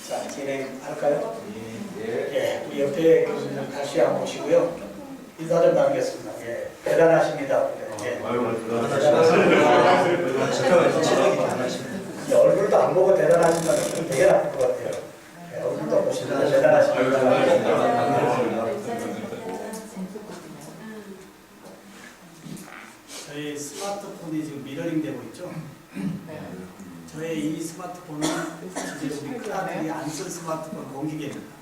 자, 진행할까요? 예, 우리 옆에 교수님 다시 한번 모시고요. 인사 좀 나누겠습니다. 예, 대단하십니다. 예. 예, 얼굴도 안 보고 대단하신다는 건 되게 나쁠 것 같아요. 예, 얼굴도 보시면 대단하십니다. 저희 스마트폰이 지금 미러링 되고 있죠? 저의 이 스마트폰은 이제 우리 큰아들이 안 쓴 스마트폰 공기계입니다.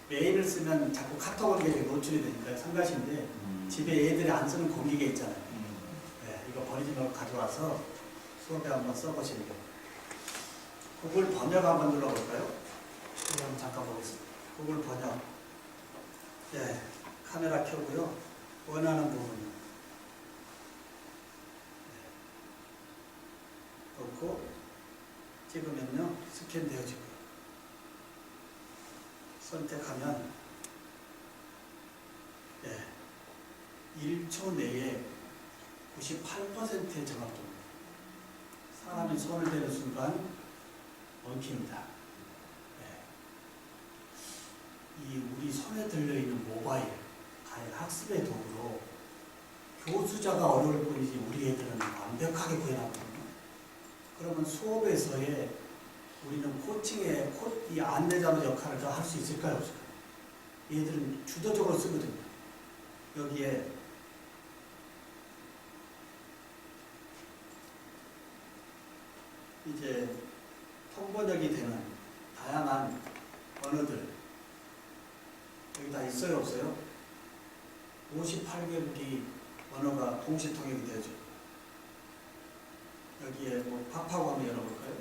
메일을 쓰면 자꾸 카톡 오는 게 노출이 되니까 상가신데 집에 애들이 안 쓰는 공기계 있잖아요. 이거 버리지 말고 가져와서 수업에 한번 써보시는 거예요. 구글 번역 한번 눌러볼까요? 한번 잠깐 보겠습니다. 구글 번역. 네, 카메라 켜고요. 원하는 부분 넣고 찍으면요 스캔되어지고요. 선택하면 1초 내에 98%의 정확도입니다. 사람이 손을 대는 순간 엉킵니다. 이 우리 손에 들려있는 모바일 학습의 도구로 교수자가 어려울 뿐이지 우리 애들은 완벽하게 구현하거든요. 그러면 수업에서의 우리는 코칭의 이 안내자의 역할을 더 할 수 있을까요? 없을까요? 얘들은 주도적으로 쓰거든요. 여기에 이제 통번역이 되는 다양한 언어들 여기 다 있어요? 없어요? 58개국이 언어가 동시 통역이 되죠. 여기에 뭐 파파고 한번 열어볼까요?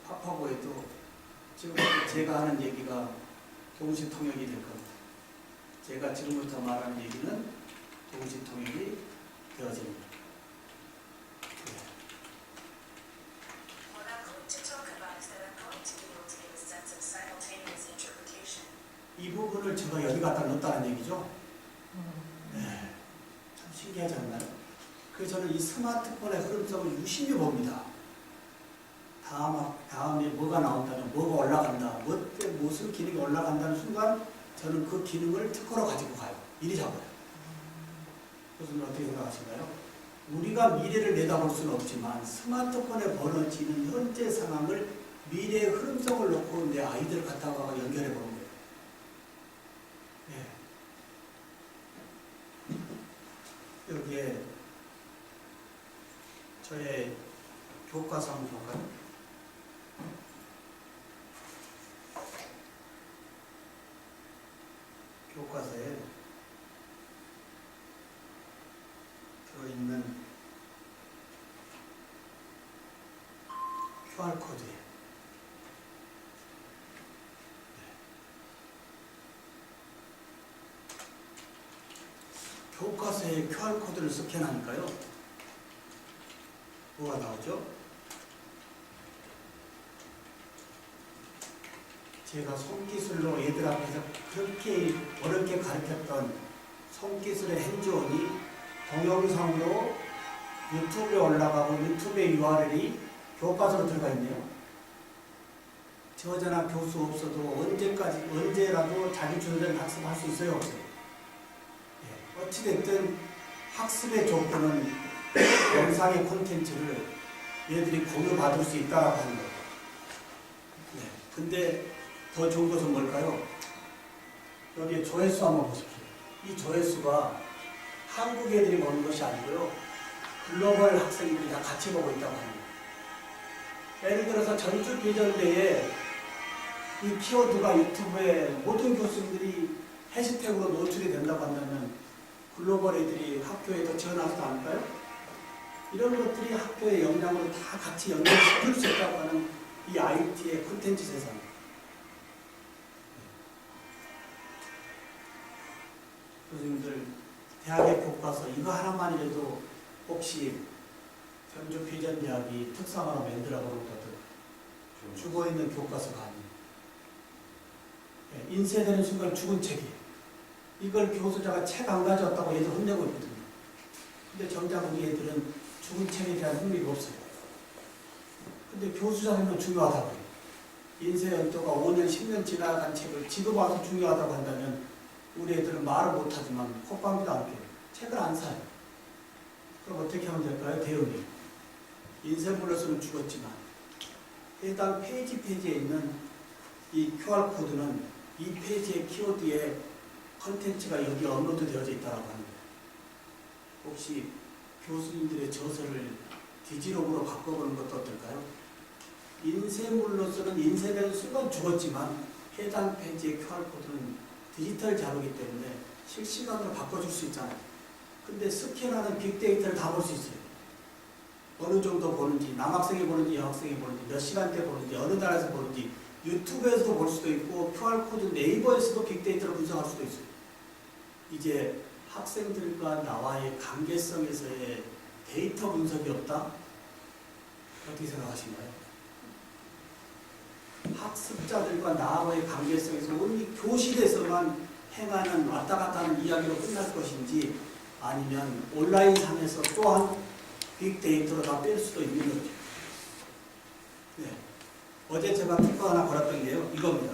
파파고에도 지금 제가 하는 얘기가 동시 통역이 될 겁니다. 제가 지금부터 말하는 얘기는 동시 통역이 되어집니다. 이 부분을 제가 여기 갖다 넣었다는 얘기죠? 네, 참 신기하지 않나요? 그래서 저는 이 스마트폰의 흐름성을 유심히 봅니다. 다음에 뭐가 나온다면 뭐가 올라간다, 무슨 기능이 올라간다는 순간 저는 그 기능을 특허로 가지고 가요. 미리 잡아요. 교수님 어떻게 생각하신가요? 우리가 미래를 내다볼 수는 없지만 스마트폰에 벌어지는 현재 상황을 미래의 흐름성을 놓고 내 아이들을 갖다가 연결해 보는 거예요. 네. 여기에 저의 교과서 한번 볼까요? 교과서에 들어있는 QR코드예요. 교과서에 QR코드를 스캔하니까요. 뭐가 나오죠? 제가 손기술로 애들 앞에서 그렇게 어렵게 가르쳤던 손기술의 핸즈온이 동영상으로 유튜브에 올라가고 유튜브의 URL이 교과서로 들어가 있네요. 저자나 교수 없어도 언제라도 자기 주도된 학습할 수 있어요? 없어요? 네. 어찌됐든 학습의 조건은 영상의 콘텐츠를 얘들이 공유받을 수 있다라고 하는 거예요. 네. 근데 더 좋은 것은 뭘까요? 여기에 조회수 한번 보십시오. 이 조회수가 한국 애들이 보는 것이 아니고요. 글로벌 학생들이 다 같이 보고 있다고 합니다. 예를 들어서 전주 비전대에 이 키워드가 유튜브에 모든 교수님들이 해시태그로 노출이 된다고 한다면 글로벌 애들이 학교에 더 지원하지도 않을까요? 이런 것들이 학교의 역량으로 다 같이 연결시킬 수 있다고 하는 이 IT의 콘텐츠 세상. 교수님들 대학의 교과서 이거 하나만이라도 혹시 전주 비전 이야기 특성화로 만들어보는 것들 죽어있는 교과서가 아니에요. 인쇄되는 순간 죽은 책이에요. 이걸 교수자가 책 안 가져왔다고 얘들 혼내고 있거든요. 근데 정작 우리 애들은 죽은 책에 대한 흥미가 없어요. 근데 교수자님은 중요하다고 해요. 인쇄 연도가 5년, 10년 지나간 책을 지금 와서 중요하다고 한다면 우리 애들은 말을 못하지만 콧방귀도 안 껴요. 책을 안 사요. 그럼 어떻게 하면 될까요? 대응이. 인쇄물로서는 죽었지만 해당 페이지에 있는 이 QR코드는 이 페이지의 키워드에 컨텐츠가 여기 업로드 되어져 있다고 합니다. 혹시 교수님들의 저서를 디지록으로 바꿔보는 것도 어떨까요? 인쇄물로서는 인쇄되는 순간 죽었지만 해당 페이지의 QR코드는 디지털 자료이기 때문에 실시간으로 바꿔줄 수 있잖아요. 근데 스캔하는 빅데이터를 다 볼 수 있어요. 어느 정도 보는지, 남학생이 보는지, 여학생이 보는지, 몇 시간대 보는지, 어느 나라에서 보는지, 유튜브에서도 볼 수도 있고 QR코드 네이버에서도 빅데이터를 분석할 수도 있어요. 이제 학생들과 나와의 관계성에서의 데이터 분석이 없다? 어떻게 생각하신가요? 학습자들과 나와의 관계성에서 오늘 교실에서만 행하는 왔다 갔다 하는 이야기로 끝날 것인지 아니면 온라인 상에서 또한 빅데이터로 다 뺄 수도 있는 거죠. 네. 어제 제가 특허 하나 걸었던 게요. 이겁니다.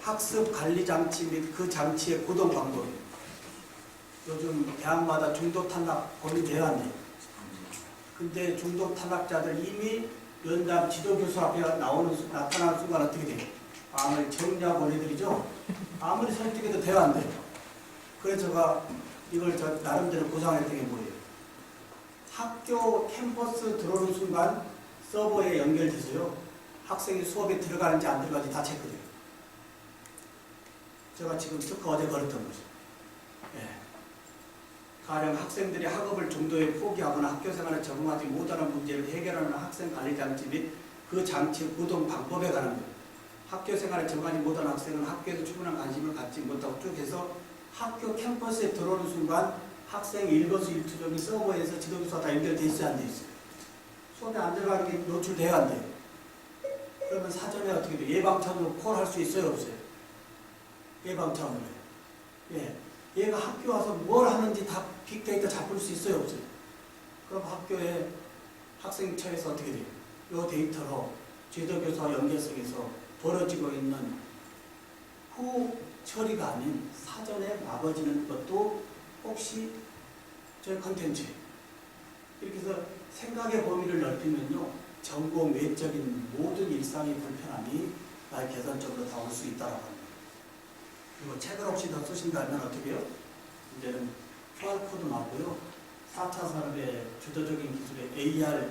학습 관리 장치 및 그 장치의 구동 방법이에요. 요즘 대학마다 중도 탈락 고민돼야 한대요. 근데 중도 탈락자들 이미 연담 지도교수 앞에 나타나는 순간 어떻게 돼요? 아무리 정리하고 보내드리죠? 아무리 설득해도 돼야 안 돼요. 그래서 제가 이걸 나름대로 구상했던 게 뭐예요? 학교 캠퍼스 들어오는 순간 서버에 연결돼서요. 학생이 수업에 들어가는지 안 들어가는지 다 체크돼요. 제가 지금 특허 어제 걸었던 거죠. 예. 가령 학생들이 학업을 중도에 포기하거나 학교 생활에 적응하지 못하는 문제를 해결하는 학생 관리 장치 및 그 장치 구동 방법에 관한 거예요. 학교 생활에 적응하지 못하는 학생은 학교에서 충분한 관심을 갖지 못하고 쭉 해서 학교 캠퍼스에 들어오는 순간 학생 일거수일투족이 서버에서 지도교수와 다 연결돼 있어야 안 돼 있어요. 수업에 안 들어가는 게 노출돼야 안 돼요. 그러면 사전에 어떻게 돼요? 예방차원으로 콜할 수 있어요? 없어요? 예방차원으로. 예. 얘가 학교 와서 뭘 하는지 다 빅데이터 잡을 수 있어요? 없어요? 그럼 학교에 학생처에서 어떻게 돼요? 이 데이터로 지도교수와 연결성에서 벌어지고 있는 후 처리가 아닌 사전에 막아지는 것도 혹시 저희 컨텐츠 이렇게 해서 생각의 범위를 넓히면요 전공 외적인 모든 일상의 불편함이 나의 개선적으로 다 올 수 있다고 합니다. 그리고 책을 혹시 더 쓰신다면 어떻게 해요? 이제는 QR코드 말고요 4차 산업의 주도적인 기술의 AR,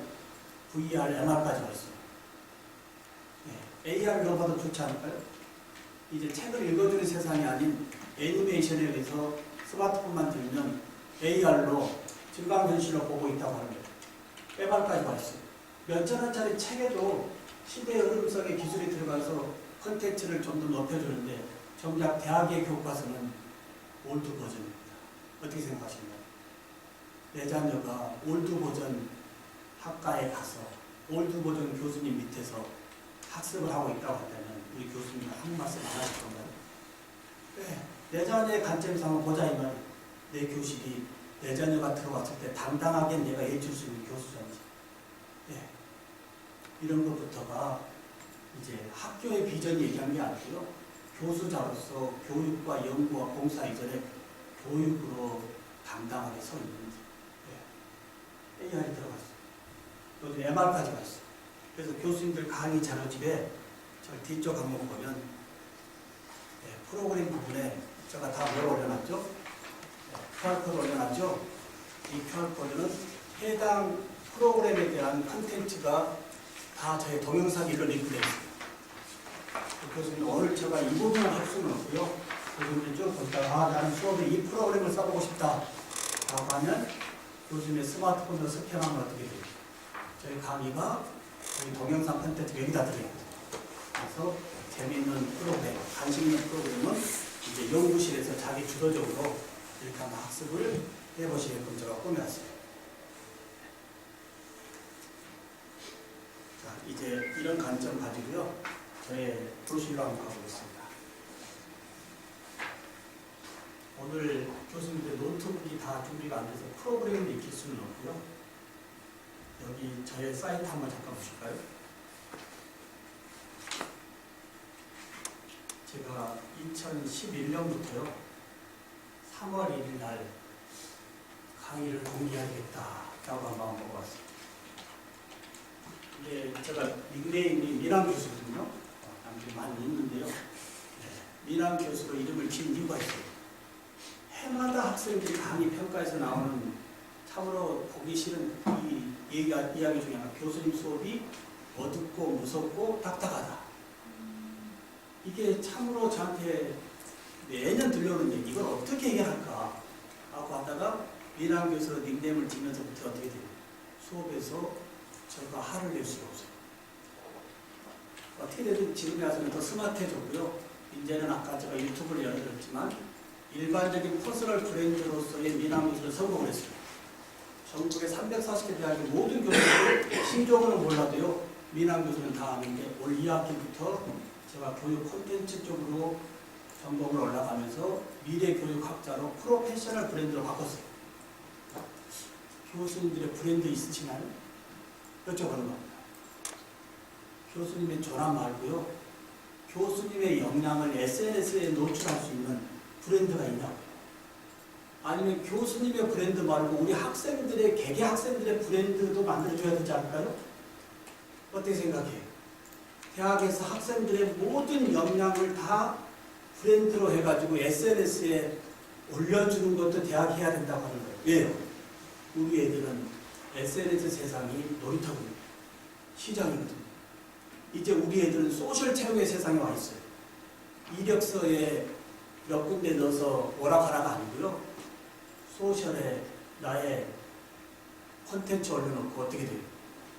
VR, MR까지 왔어요. 네, AR 넣어봐도 좋지 않을까요? 이제 책을 읽어주는 세상이 아닌 애니메이션에 의해서 스마트폰만 들면 AR로 증강현실로 보고 있다고 하는 거예요. MR까지 왔어요. 몇천 원짜리 책에도 시대의 흐름성의 기술이 들어가서 컨텐츠를 좀 더 높여주는데 정작 대학의 교과서는 올드 버전입니다. 어떻게 생각하십니까? 내 자녀가 올드 버전 학과에 가서 올드 버전 교수님 밑에서 학습을 하고 있다고 한다면 우리 교수님은 한 말씀 안 하실 건가요? 네, 내 자녀의 관점에서 한번 보자 이 말이에요. 내 교실이 내 자녀가 들어왔을 때 당당하게 내가 해줄 수 있는 교수자인지. 네, 이런 것부터가 이제 학교의 비전이 얘기한 게 아니고요. 교수자로서 교육과 연구와 봉사 이전에 교육으로 당당하게 서 있는지. 네, AR이 들어갔어요. 요즘 MR까지 갔어요. 그래서 교수님들 강의 자료집에 저 뒤쪽 항목 보면 네, 프로그램 부분에 제가 다 뭘 올려놨죠? 네, QR코드 올려놨죠? 이 QR코드는 해당 프로그램에 대한 컨텐츠가 다 저희 동영상 일로 링크되어 있습니다. 교수님 오늘 제가 이 부분을 할 수는 없고요. 교수님이 쭉 보다가 나는 수업에 이 프로그램을 써보고 싶다 라고 하면 교수님의 스마트폰으로 스캔하면 어떻게 돼요? 저희 강의가 저희 동영상 콘텐츠 여기다 들어있거든요. 그래서 재미있는 프로그램, 관심 있는 프로그램은 이제 연구실에서 자기 주도적으로 이렇게 한번 학습을 해보시게끔 제가 꾸며놨어요. 자, 이제 이런 관점 가지고요. 저의 교실로 한번 가보겠습니다. 노트북을 교수님들 노트북이 다 준비가 안 돼서 프로그램을 익힐 수는 없고요. 여기 저의 사이트 한번 잠깐 보실까요? 제가 2011년부터요 3월 1일 날 강의를 공개하겠다라고 한번 먹어봤어요. 근데 제가 닉네임이 미남 교수거든요. 남들이 많이 있는데요. 미남 교수로 이름을 지은 이유가 있어요. 해마다 학생들이 강의 평가에서 나오는 참으로 보기 싫은 이야기 중에 하나, 교수님 수업이 어둡고 무섭고 딱딱하다. 이게 참으로 저한테 매년 들려오는 얘기, 이걸 어떻게 해결할까 하고 하다가 미남 교수로 닉네임을 지면서부터 어떻게 돼요? 수업에서 저가 화를 낼 수가 없어요. 어떻게 되든 지금에 와서는 더 스마트해졌고요. 이제는 아까 제가 유튜브를 열어드렸지만 일반적인 퍼스널 브랜드로서의 미남 교수를 성공을 했어요. 전국의 340개 대학의 모든 교수들, 신조어는 몰라도요, 미남 교수는 다 아는데 올 2학기부터 제가 교육 콘텐츠 쪽으로 전공을 올라가면서 미래 교육학자로 프로페셔널 브랜드로 바꿨어요. 교수님들의 브랜드 있으시나요? 여쭤보는 겁니다. 교수님의 전화 말고요, 교수님의 역량을 SNS에 노출할 수 있는 브랜드가 있냐고. 아니면 교수님의 브랜드 말고 우리 학생들의, 개개 학생들의 브랜드도 만들어줘야 되지 않을까요? 어떻게 생각해요? 대학에서 학생들의 모든 역량을 다 브랜드로 해가지고 SNS에 올려주는 것도 대학이 해야 된다고 하는 거예요. 왜요? 우리 애들은 SNS 세상이 놀이터거든요. 시장이거든요. 이제 우리 애들은 소셜 체험의 세상에 와 있어요. 이력서에 몇 군데 넣어서 오락가라가 아니고요. 소셜에 나의 콘텐츠 올려놓고 어떻게 돼요?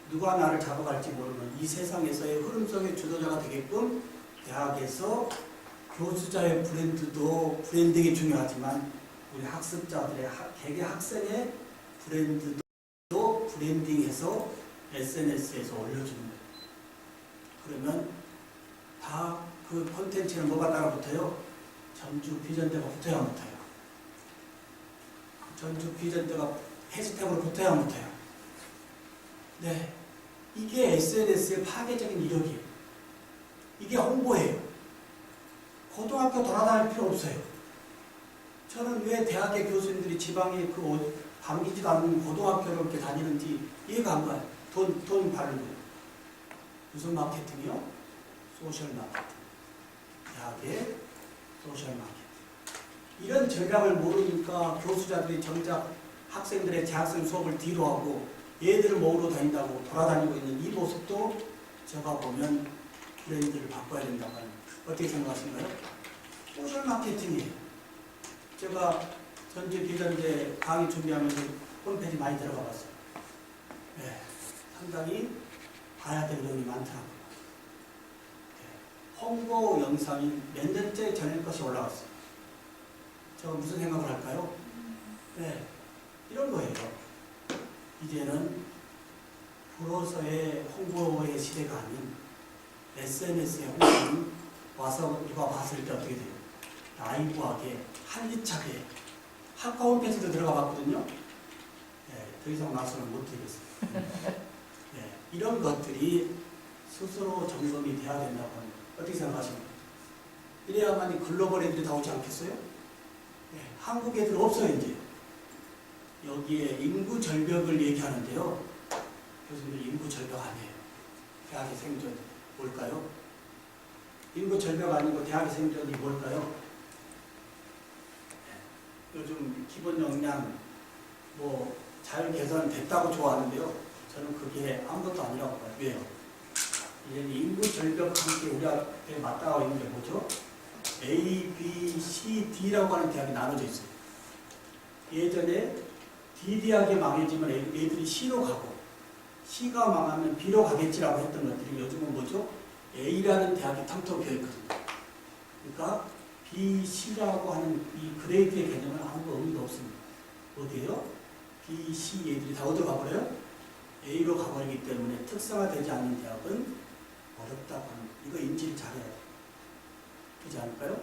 누가 나를 잡아갈지 모르는 이 세상에서의 흐름 속의 주도자가 되게끔 대학에서 교수자의 브랜드도 브랜딩이 중요하지만 우리 학습자들의 개개 학생의 브랜드도 브랜딩해서 SNS에서 올려주는 거예요. 그러면 다 그 콘텐츠는 뭐가 따라붙어요? 전주 비전대가 붙어야 안 붙어요? 전주 비전대가 해시태그로 붙어야 안 붙어요? 네, 이게 SNS의 파괴적인 이력이에요. 이게 홍보예요. 고등학교 돌아다닐 필요 없어요. 저는 왜 대학의 교수님들이 지방에 감기지도 않는 고등학교를 이렇게 다니는지 이해가 안 가요. 돈 바르고. 무슨 마케팅이요? 소셜 마케팅. 대학의 소셜 마케팅. 이런 전략을 모르니까 교수자들이 정작 학생들의 재학생 수업을 뒤로 하고 얘들을 모으러 다닌다고 돌아다니고 있는 이 모습도 제가 보면 브랜드를 바꿔야 된다고 하는, 어떻게 생각하시나요? 소셜 마케팅이에요. 제가 전주 비전대 강의 준비하면서 홈페이지 많이 들어가 봤어요. 네, 상당히 봐야 될 내용이 많더라고요. 네, 홍보 영상이 몇 년째 전일 것이 올라왔어요. 제가 무슨 생각을 할까요? 네, 이런 거예요. 이제는 브로서의 홍보의 시대가 아닌 SNS의 홍보는 와서 누가 봤을 때 어떻게 돼요? 라이브하게, 한리차게, 학과 홈페이지도 들어가 봤거든요. 네, 더 이상 말씀을 못 드리겠습니다. 네, 이런 것들이 스스로 점검이 돼야 된다고 합니다. 어떻게 생각하십니까? 이래야만이 글로벌 애들이 다 오지 않겠어요? 네, 한국 애들 없어요, 이제. 여기에 인구 절벽을 얘기하는데요. 교수님들 인구 절벽 아니에요. 대학의 생존 뭘까요? 인구 절벽 아니고 대학의 생존이 뭘까요? 요즘 기본 역량 뭐 잘 개선됐다고 좋아하는데요. 저는 그게 아무것도 아니라고 봐요. 왜요? 이제 인구 절벽 함께 우리 앞에 맞닿아 있는 게 뭐죠? A, B, C, D라고 하는 대학이 나눠져 있어요. 예전에 D 대학이 망해지면 애들이 C로 가고 C가 망하면 B로 가겠지라고 했던 것들이 요즘은 뭐죠? A라는 대학이 텅텅 비어있거든요. 그러니까 B, C라고 하는 이 그레이드의 개념은 아무 의미가 없습니다. 어디에요? B, C 애들이 다 어디로 가버려요? A로 가버리기 때문에 특성화되지 않는 대학은 어렵다고 하는, 이거 인지를 잘해야 돼요. 그렇지 않을까요?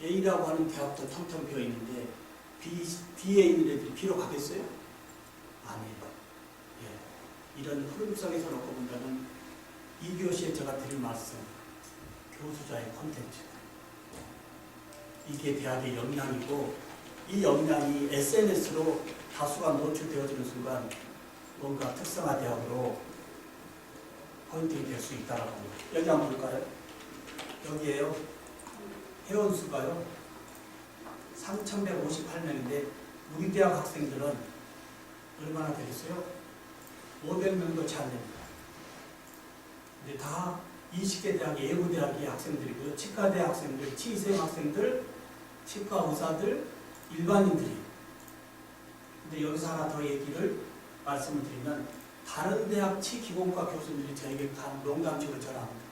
A라고 하는 대학도 텅텅 비어 있는데 B에 있는 애들이 B로 가겠어요? 아니에요. 예. 이런 흐름성에서 놓고 본다면 2교시에 제가 드릴 말씀, 교수자의 콘텐츠. 이게 대학의 역량이고, 이 역량이 SNS로 다수가 노출되어지는 순간 뭔가 특성화 대학으로 포인팅이 될 수 있다라고 합니다. 여기 한번 볼까요? 여기에요. 회원수가요 3,158명인데 우리 대학 학생들은 얼마나 되겠어요? 500명도 채 안 됩니다. 근데 다 20개 대학 예고대학의 학생들이고요. 치과대 학생들, 치의생 학생들, 치과 의사들, 일반인들이. 근데 여기서 하나 더 얘기를 말씀을 드리면 다른 대학 치기공과 교수님들이 저에게 농담식으로 전화합니다.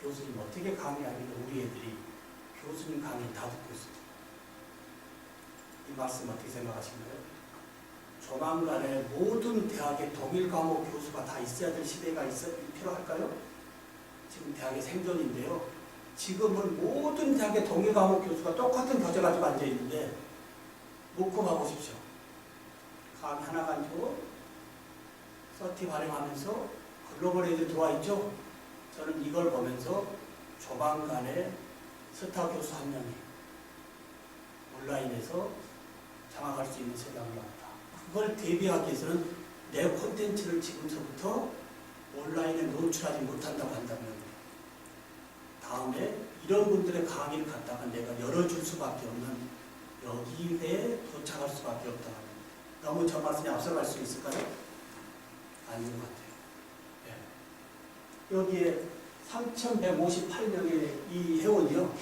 교수님 어떻게 강의하길래 우리 애들이 교수님 강의를 다 듣고 있어요. 이 말씀 어떻게 생각하시나요? 조만간에 모든 대학의 동일 과목 교수가 다 있어야 될 시대가 필요할까요? 지금 대학의 생존인데요. 지금은 모든 대학의 동일 과목 교수가 똑같은 교재 가지고 앉아있는데 놓고 가보십시오. 강의 하나 가지고 서티 발행하면서 글로벌 애들 들어와 있죠? 저는 이걸 보면서 조만간에 스타 교수 한 명이 온라인에서 장악할 수 있는 세상을 합니다. 그걸 대비하기 위해서는 내 콘텐츠를 지금서부터 온라인에 노출하지 못한다고 한다면 다음에 이런 분들의 강의를 갖다가 내가 열어줄 수밖에 없는 여기에 도착할 수밖에 없다. 너무 저 말씀이 앞서갈 수 있을까요? 아닌 것 같아요. 네. 여기에 3,158명의 이 회원이요.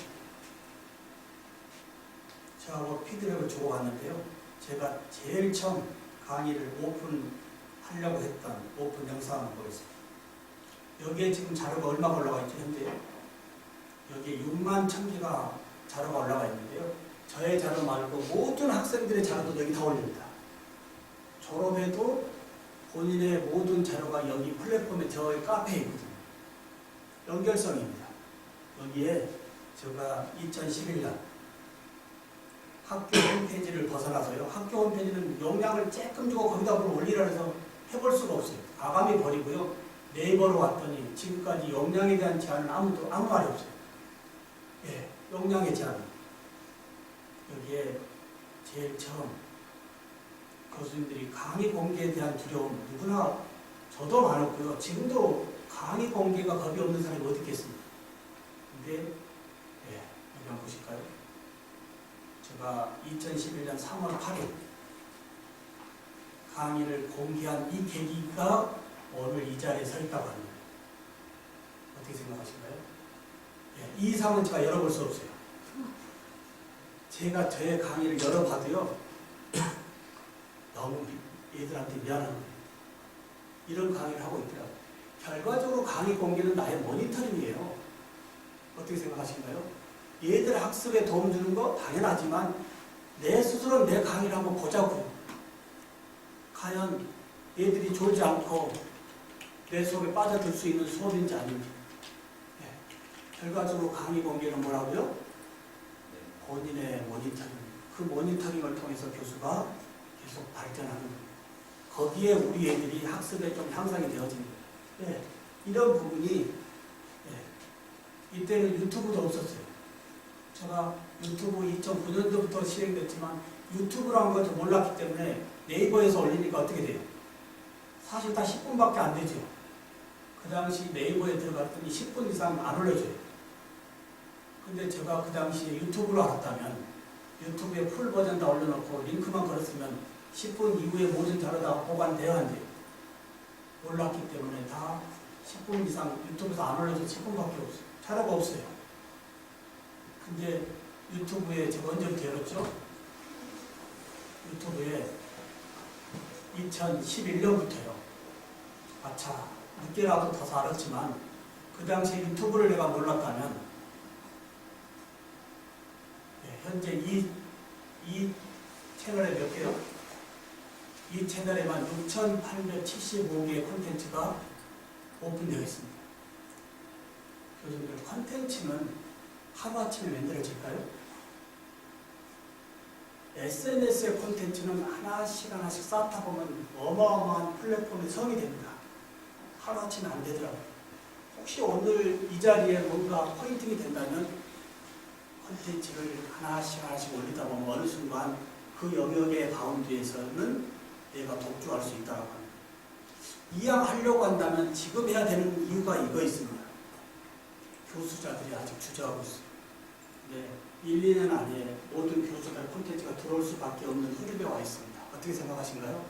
제가 뭐 피드백을 주고 왔는데요. 제가 제일 처음 강의를 오픈하려고 했던 오픈 영상을 보겠습니다. 여기에 지금 자료가 얼마가 올라가 있죠, 현재? 여기에 6만 1,000개가 자료가 올라가 있는데요. 저의 자료 말고 모든 학생들의 자료도 여기 다 올립니다. 졸업해도 본인의 모든 자료가 여기 플랫폼에 저의 카페에 있거든요. 연결성입니다. 여기에 제가 2011년 학교 홈페이지를 벗어나서요. 학교 홈페이지는 용량을 조금 주고 거기다 올리라 해서 해볼 수가 없어요. 과감히 버리고요. 네이버로 왔더니 지금까지 용량에 대한 제한은 아무 말이 없어요. 예, 용량의 제한. 여기에 제일 처음 교수님들이 강의 공개에 대한 두려움, 누구나 저도 많았고요. 지금도 강의 공개가 겁이 없는 사람이 어디 있겠습니까? 근데 예, 여기 한번 보실까요? 제가 2011년 3월 8일 강의를 공개한 이 계기가 오늘 이 자리에 서 있다고 합니다. 어떻게 생각하실까요? 예, 이 이상은 제가 열어볼 수 없어요. 제가 저의 강의를 열어봐도요. 너무 얘들한테 미안한 거예요. 이런 강의를 하고 있더라고요. 결과적으로 강의 공개는 나의 모니터링이에요. 어떻게 생각하신가요? 얘들 학습에 도움 주는 거 당연하지만 내 스스로 내 강의를 한번 보자고요. 과연 얘들이 졸지 않고 내 수업에 빠져들 수 있는 수업인지 아닌지. 네. 결과적으로 강의 공개는 뭐라고요? 본인의 모니터링. 그 모니터링을 통해서 교수가 계속 발전하는 거예요. 거기에 우리 애들이 학습에 좀 향상이 되어집니다. 네. 이런 부분이 네. 이때는 유튜브도 없었어요. 제가 유튜브 2009년도부터 시행됐지만 유튜브라는 것도 몰랐기 때문에 네이버에서 올리니까 어떻게 돼요? 사실 다 10분밖에 안 되죠. 그 당시 네이버에 들어갔더니 10분 이상 안 올려줘요. 근데 제가 그 당시에 유튜브로 알았다면 유튜브에 풀 버전 다 올려놓고 링크만 걸었으면 10분 이후에 모든 자료 다 보관돼야 한대요. 몰랐기 때문에 다 10분 이상 유튜브에서 안 올려서 10분밖에 없어요. 자료가 없어요. 근데 유튜브에 제가 언제부터 열었죠? 유튜브에 2011년부터요. 아차, 늦게라도 더 알았지만 그 당시에 유튜브를 내가 몰랐다면 네, 현재 이 채널에 몇 개요? 이 채널에만 6,875개의 콘텐츠가 오픈되어 있습니다. 교수님들, 콘텐츠는 하루아침에 만들어질까요? SNS의 콘텐츠는 하나씩 하나씩 쌓다 보면 어마어마한 플랫폼의 성이 됩니다. 하루아침에 안 되더라고요. 혹시 오늘 이 자리에 뭔가 포인팅이 된다면 콘텐츠를 하나씩 하나씩 올리다 보면 어느 순간 그 영역의 바운드에서는 내가 독주할 수 있다고 합니다. 이왕하려고 한다면 지금 해야 되는 이유가 이거 있습니다. 교수자들이 아직 주저하고 있어요. 네, 1, 2년 안에 모든 교수들 콘텐츠가 들어올 수밖에 없는 흐름에 와 있습니다. 어떻게 생각하신가요?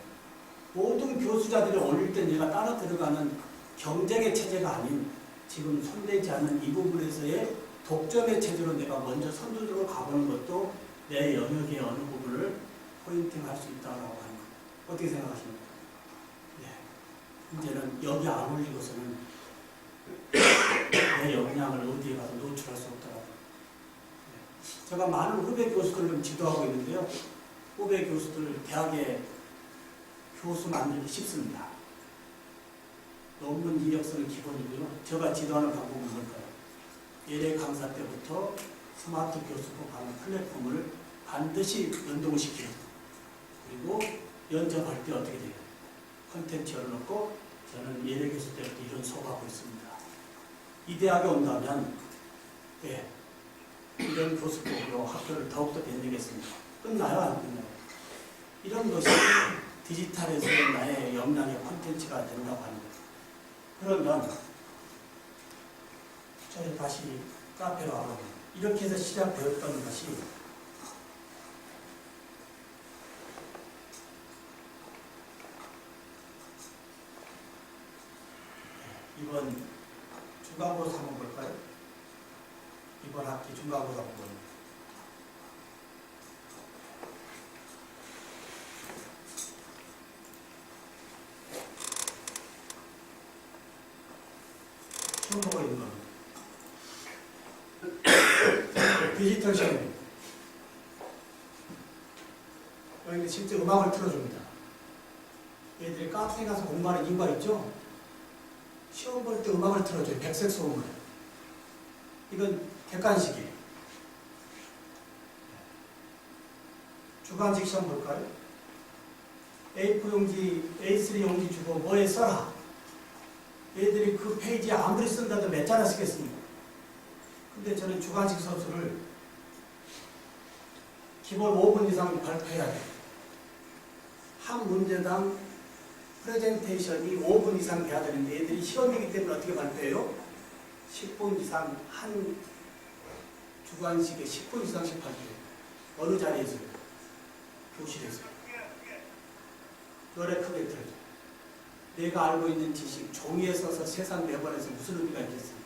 모든 교수자들이 올릴 때 내가 따라 들어가는 경쟁의 체제가 아닌 지금 손대지 않는 이 부분에서의 독점의 체제로 내가 먼저 선두적으로 가보는 것도 내 영역의 어느 부분을 포인팅할 수 있다고 하는 것. 어떻게 생각하십니까? 네. 이제는 여기 안 올리고서는 내 역량을 어디에 가서 노출할 수 없더라고요. 네. 제가 많은 후배 교수들을 지도하고 있는데요. 후배 교수들 대학에 교수 만들기 쉽습니다. 논문 이력서는 기본이고요. 제가 지도하는 방법은 뭘까요? 예례 강사 때부터 스마트 교수법 하는 플랫폼을 반드시 연동시키고, 그리고 연접할 때 어떻게 돼요? 콘텐츠 열어놓고 저는 예례 교수 때부터 이런 수업하고 있습니다. 이 대학에 온다면 네, 이런 교수법으로 학교를 더욱더 빛내겠습니다. 끝나요? 안 끝나요? 이런 것이 디지털에서의 나의 역량의 콘텐츠가 된다고 합니다. 그러면 저희 다시 카페로 와보면 이렇게 해서 시작되었던 것이 이번 중간고사 한번 볼까요? 이번 학기 중간고사 부분. 처음 보고 있는 겁니다. 디지털 시험. 여기 실제 음악을 틀어줍니다. 얘들이 카페에 가서 공부하는 이유가 있죠? 시험 볼 때 음악을 틀어줘요. 백색 소음을. 이건 객관식이에요. 주관식 시험 볼까요? A4 용지, A3 용지 주고 뭐에 써라. 얘들이 그 페이지에 아무리 쓴다도 몇 자나 쓰겠습니까? 근데 저는 주관식 서술을 기본 5분 이상 발표해야 돼요. 한 문제당 프레젠테이션이 5분 이상 돼야 되는데 얘들이 시험이기 때문에 어떻게 발표해요? 10분 이상 한 주관식에 10분 이상씩 발표해요. 어느 자리에서요? 교실에서요. 노래 크게 틀어줘요. 내가 알고 있는 지식 종이에 써서 세상 내보내서 무슨 의미가 있겠습니까?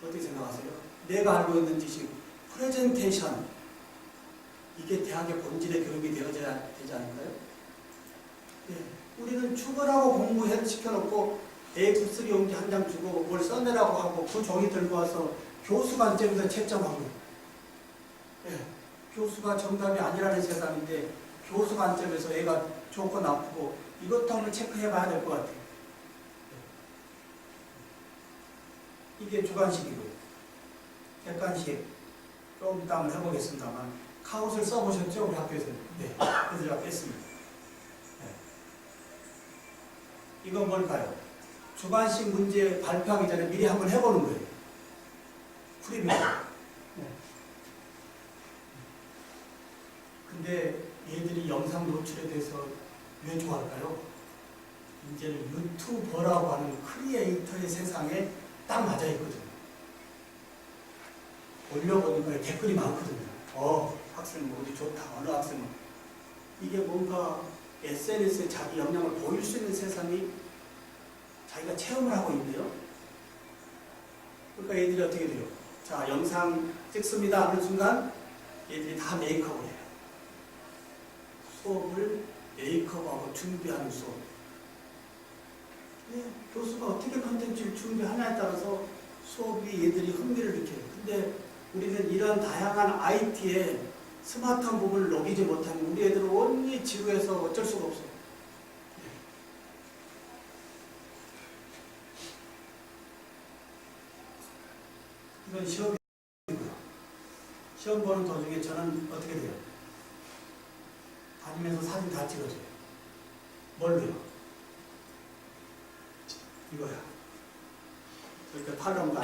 어떻게 생각하세요? 내가 알고 있는 지식 프레젠테이션, 이게 대학의 본질의 교육이 되어져야 되지 않을까요? 네. 우리는 출근하고 공부시켜놓고 A3 용지 한 장 주고 뭘 써내라고 하고 그 종이 들고 와서 교수 관점에서 채점하고, 네. 교수가 정답이 아니라는 세상인데 교수 관점에서 애가 좋고 나쁘고 이것도 한번 체크해 봐야 될 것 같아요. 네. 이게 주관식이고요. 객관식 좀 이따 한번 해보겠습니다만 카웃을 써보셨죠? 우리 학교에서. 네. 그래서 제가 뺐습니다. 네. 이건 뭘까요? 주관식 문제 발표하기 전에 미리 한번 해보는 거예요. 프리뷰. 네. 근데 얘들이 영상 노출에 대해서 왜 좋아할까요? 이제는 유튜버라고 하는 크리에이터의 세상에 딱 맞아 있거든요. 올려보니까 댓글이 많거든요. 학생 뭐 어디 좋다, 어느 학생은. 이게 뭔가 SNS에 자기 역량을 보일 수 있는 세상이 자기가 체험을 하고 있네요. 그러니까 얘들이 어떻게 돼요? 자, 영상 찍습니다 하는 순간 얘들이 다 메이크업을 해요. 수업을 메이크업하고 준비하는 수업. 네, 교수가 어떻게 컨텐츠를 준비하냐에 따라서 수업이 얘들이 흥미를 느껴요. 근데 우리는 이런 다양한 IT에 스마트한 부분을 녹이지 못하면 우리 애들은 온전히 지루해서 어쩔 수가 없어요. 이건 시험이고요. 시험 보는 도중에 저는 어떻게 돼요? 받으면서 사진 다 찍어줘요. 뭘로요? 이거야. 그러니까 탈론가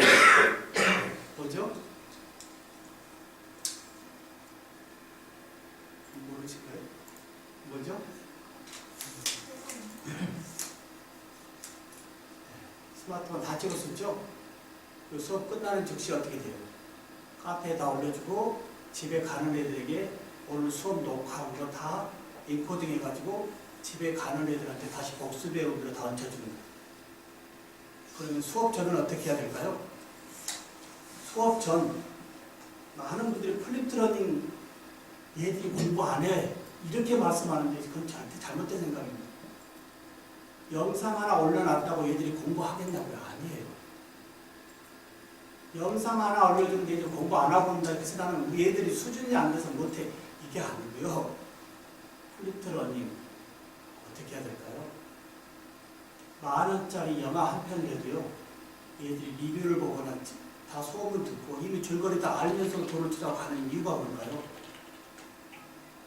뭐죠? 모르실까요? 뭐죠? 스마트폰 다 찍었었죠? 그 수업 끝나는 즉시 어떻게 돼요? 카페에 다 올려주고 집에 가는 애들에게 오늘 수업 녹화한 거 다 인코딩 해가지고 집에 가는 애들한테 다시 복수 배우기로 다 얹혀주는 거예요. 그러면 수업 전은 어떻게 해야 될까요? 수업 전 많은 분들이 플립트러닝 얘들이 공부 안 해 이렇게 말씀하는데 그건 저한테 잘못된 생각입니다. 영상 하나 올려놨다고 얘들이 공부하겠냐고요? 아니에요. 영상 하나 올려주는데 얘들 공부 안 하고 있다 해서 나는 우리 애들이 수준이 안 돼서 못해 이게 아니고요. 플립트러닝 어떻게 해야 될까요? 10,000원짜리 영화 한 편이라도요. 얘들이 리뷰를 보거나 다 수업을 듣고 이미 줄거리 다 알면서 돈을 투자하고 가는 이유가 뭘까요?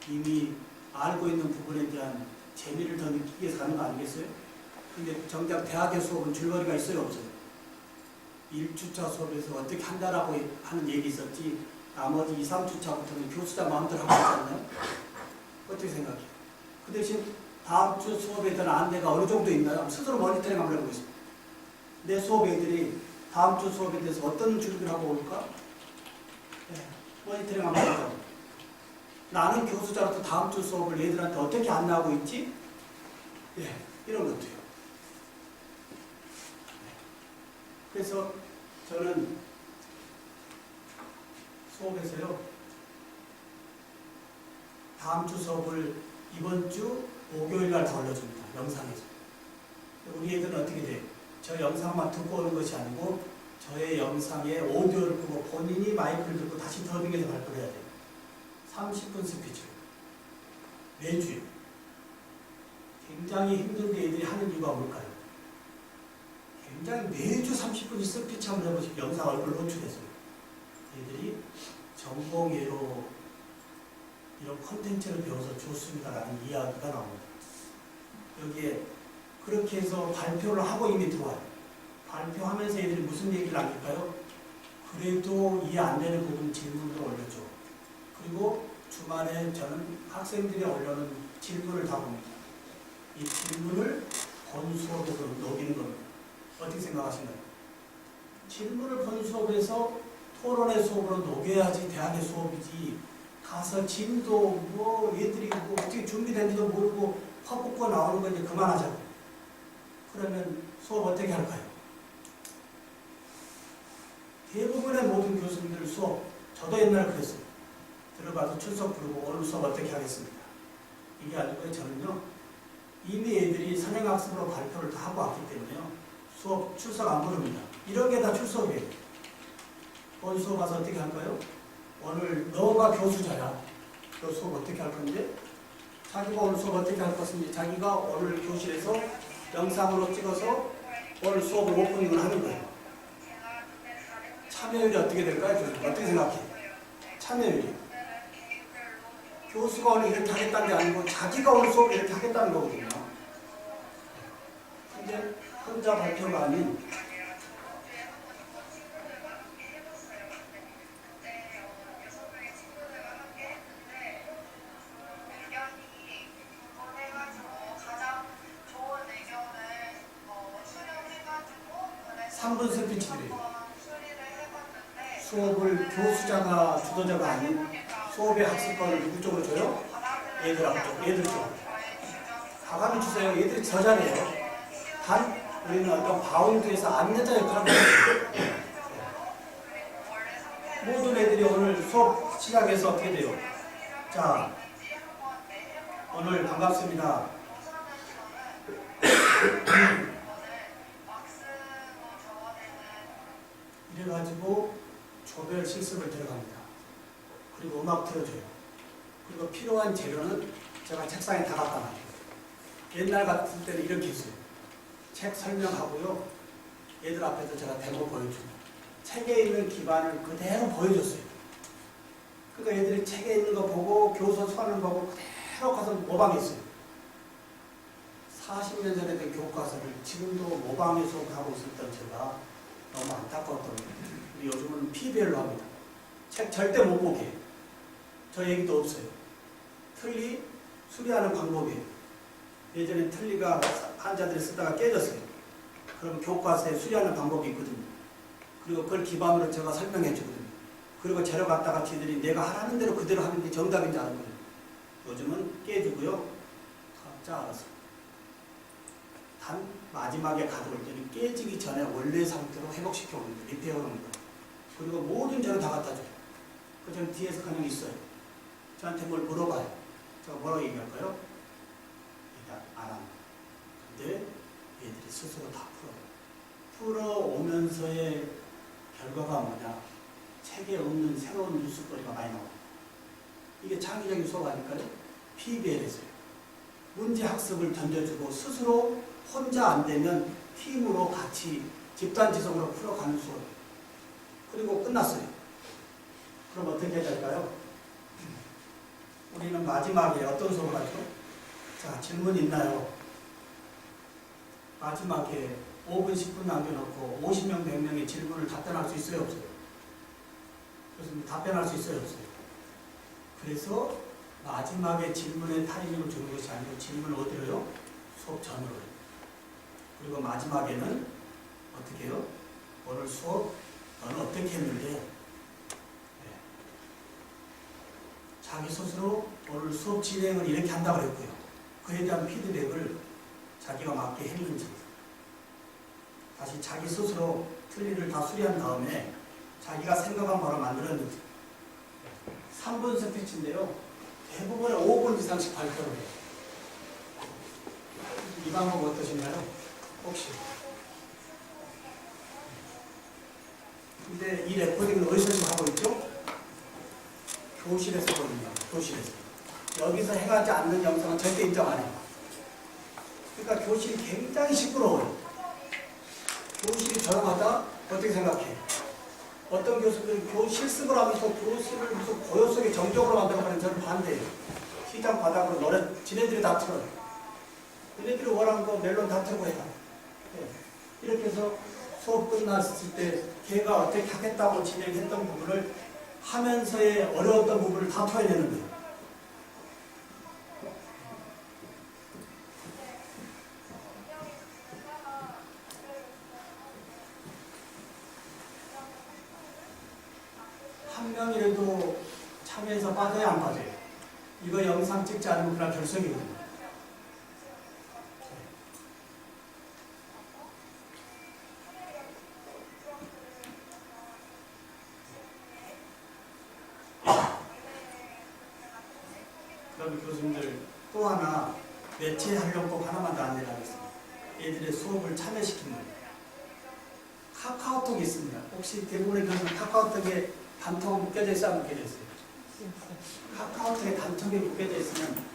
이미 알고 있는 부분에 대한 재미를 더 느끼기 위해서 하는 거 아니겠어요? 근데 정작 대학의 수업은 줄거리가 있어요, 없어요? 1주차 수업에서 어떻게 한다라고 하는 얘기 있었지 나머지 2, 3주차부터는 교수자 마음대로 하고 있잖아요? 어떻게 생각해요? 그 대신 다음 주 수업에 대한 안내가 어느 정도 있나요? 스스로 모니터링 한번 해보겠습니다. 내 수업 애들이 다음 주 수업에 대해서 어떤 준비를 하고 올까? 네, 모니터링 한번 해보자고. 나는 교수자로서 다음 주 수업을 애들한테 어떻게 안내하고 있지? 예, 이런 것도요. 네. 그래서 저는 수업에서요, 다음 주 수업을 이번 주 목요일 날 다 올려줍니다. 영상에서. 우리 애들은 어떻게 돼요? 저 영상만 듣고 오는 것이 아니고 저의 영상에 오디오를 끄고 본인이 마이크를 듣고 다시 더빙해서 발표를 해야 돼요. 30분 스피치. 매주요. 굉장히 힘든데 애들이 하는 이유가 뭘까요? 굉장히 매주 30분씩 스피치 한번 해보시고 영상 얼굴 노출해서요. 애들이 전공예로 이런 콘텐츠를 배워서 좋습니다라는 이야기가 나옵니다. 여기에 그렇게 해서 발표를 하고 이미 들어와요. 발표하면서 애들이 무슨 얘기를 남길까요? 그래도 이해 안 되는 부분 질문도 올려줘. 그리고 주말에 저는 학생들이 올려놓은 질문을 다 봅니다. 이 질문을 본 수업에서 녹이는 겁니다. 어떻게 생각하시나요? 질문을 본 수업에서 토론의 수업으로 녹여야지 대학의 수업이지 가서 짐도 뭐 얘들이 뭐 어떻게 준비된지도 모르고 퍼붓고 나오는 거 이제 그만하자고. 그러면 수업 어떻게 할까요? 대부분의 모든 교수님들 수업, 저도 옛날에 그랬어요. 들어가서 출석 부르고 오늘 수업 어떻게 하겠습니다. 이게 아니고요. 저는요. 이미 애들이 선행학습으로 발표를 다 하고 왔기 때문에요. 수업 출석 안 부릅니다. 이런 게 다 출석이에요. 오늘 수업 와서 어떻게 할까요? 오늘 너가 교수자야. 너 수업 어떻게 할 건데? 자기가 오늘 수업 어떻게 할 것인지 자기가 오늘 교실에서 영상으로 찍어서 오늘 수업을 오프닝을 하는 거예요. 참여율이 어떻게 될까요? 교수님? 어떻게 생각해? 참여율이. 교수가 오늘 이렇게 하겠다는 게 아니고 자기가 오늘 수업을 이렇게 하겠다는 거거든요. 근데 혼자 발표가 아닌 스피치들이에요. 수업을 교수자가 주도자가 아닌 수업의 학습권을 누구 쪽으로 줘요? 얘들 앞쪽, 얘들 쪽. 가감이 주세요. 얘들이 저자래요. 단 우리는 어떤 바운드에서 안내자 역할을 해요. 모든 애들이 오늘 수업 시작해서 어떻게 돼요? 자, 오늘 반갑습니다. 이래가지고 조별 실습을 들어갑니다. 그리고 음악 틀어줘요. 그리고 필요한 재료는 제가 책상에 다 갖다 놔요. 옛날 같은 때는 이렇게 했어요. 책 설명하고요. 얘들 앞에서 제가 데모 보여주고 책에 있는 기반을 그대로 보여줬어요. 그러니까 얘들이 책에 있는 거 보고 교수 서는 거 보고 캐럿 가서 모방했어요. 40년 전에 된 교과서를 지금도 모방해 수업하고 있었던 제가 너무 안타까웠던 거예요. 요즘은 PBL로 합니다. 책 절대 못 보게. 저 얘기도 없어요. 틀리 수리하는 방법이에요. 예전에 틀리가 환자들이 쓰다가 깨졌어요. 그럼 교과서에 수리하는 방법이 있거든요. 그리고 그걸 기반으로 제가 설명해 주거든요. 그리고 재료 갖다가 지들이 내가 하라는 대로 그대로 하는 게 정답인지 알거든요. 요즘은 깨주고요. 각자 알아서. 단 마지막에 가져올 때는 깨지기 전에 원래 상태로 회복시켜 오는 거예요. 리페어 오는 거예요. 그리고 모든 재료 다 갖다 줘요. 그 저는 뒤에서 그냥 있어요. 저한테 뭘 물어봐요. 제가 뭐라고 얘기할까요? 얘기 안 합니다. 근데 얘들이 스스로 다 풀어오면서의 결과가 뭐냐? 책에 없는 새로운 뉴스거리가 많이 나와요. 이게 창의적인 수업 아닐까요? PBL에서요. 문제 학습을 던져주고 스스로 혼자 안 되면 팀으로 같이 집단지성으로 풀어가는 수업이에요. 그리고 끝났어요. 그럼 어떻게 해야 될까요? 우리는 마지막에 어떤 수업을 하죠? 자, 질문 있나요? 마지막에 5분, 10분 남겨놓고 50명, 100명의 질문을 답변할 수 있어요? 없어요? 그렇습니다. 답변할 수 있어요? 없어요? 그래서 마지막에 질문에 타이밍을 주는 것이 아니고 질문을 어디로요? 수업 전으로 해요. 그리고 마지막에는 어떻게 해요? 오늘 수업 너는 어떻게 했는데? 네. 자기 스스로 오늘 수업 진행을 이렇게 한다고 그랬고요. 그에 대한 피드백을 자기가 맞게 했는지 다시 자기 스스로 틀리를 다 수리한 다음에 자기가 생각한 바로 만들었는지 3분 스피치인데요. 대부분 5분 이상씩 발표를 해요. 이 방법 어떠신가요? 혹시? 근데 이 레코딩은 어디서 지금 하고 있죠? 교실에서거든요. 교실에서. 여기서 해가지 않는 영상은 절대 인정 안 해요. 그러니까 교실이 굉장히 시끄러워요. 교실이 조용하다? 어떻게 생각해? 어떤 교수들은 실습을 하면서 교실을 무슨 고요 속의 정적으로 만들어가는 저는 반대예요. 시장 바닥으로 노래, 지네들이 다 틀어요. 지네들이 원하는 거 멜론 다 틀고 해요. 네. 이렇게 해서 수업 끝났을 때 걔가 어떻게 하겠다고 진행했던 부분을 하면서의 어려웠던 부분을 다 토해내는 거예요. 한 명이라도 참여해서 빠져야 안 빠져요. 이거 영상 찍지 않으면 그날 결석이거든요. 그럼 교수님들 또 하나 매체 활용법 하나만 더 안내를 하겠습니다. 얘들의 수업을 참여시키는 거예요. 카카오톡이 있습니다. 혹시 대부분의 교수는 카카오톡에 단톡 묶여져 있어 안 묶여져 있어요? 카카오톡에 단톡에 묶여져 있으면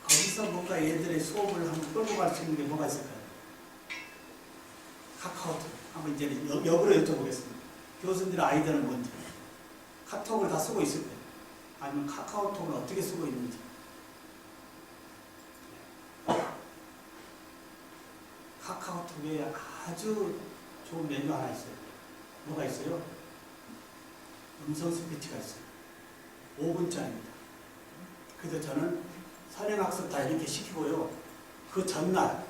거기서 뭔가 얘들의 수업을 한번 끌고 갈 수 있는 게 뭐가 있을까요? 카카오톡 한번 이제 역으로 여쭤보겠습니다. 교수님들의 아이디어는 뭔지. 카톡을 다 쓰고 있을 거예요. 아니면 카카오톡을 어떻게 쓰고 있는지. 카카오톡에 아주 좋은 메뉴 하나 있어요. 뭐가 있어요? 음성 스피치가 있어요. 5분짜리입니다. 그래서 저는 선행학습 다 이렇게 시키고요. 그 전날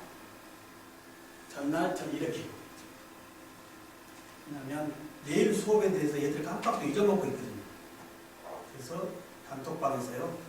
저는 이렇게 해요. 왜냐하면 내일 수업에 대해서 얘들 깜빡도 잊어먹고 있거든요. 그래서 단톡방에서요.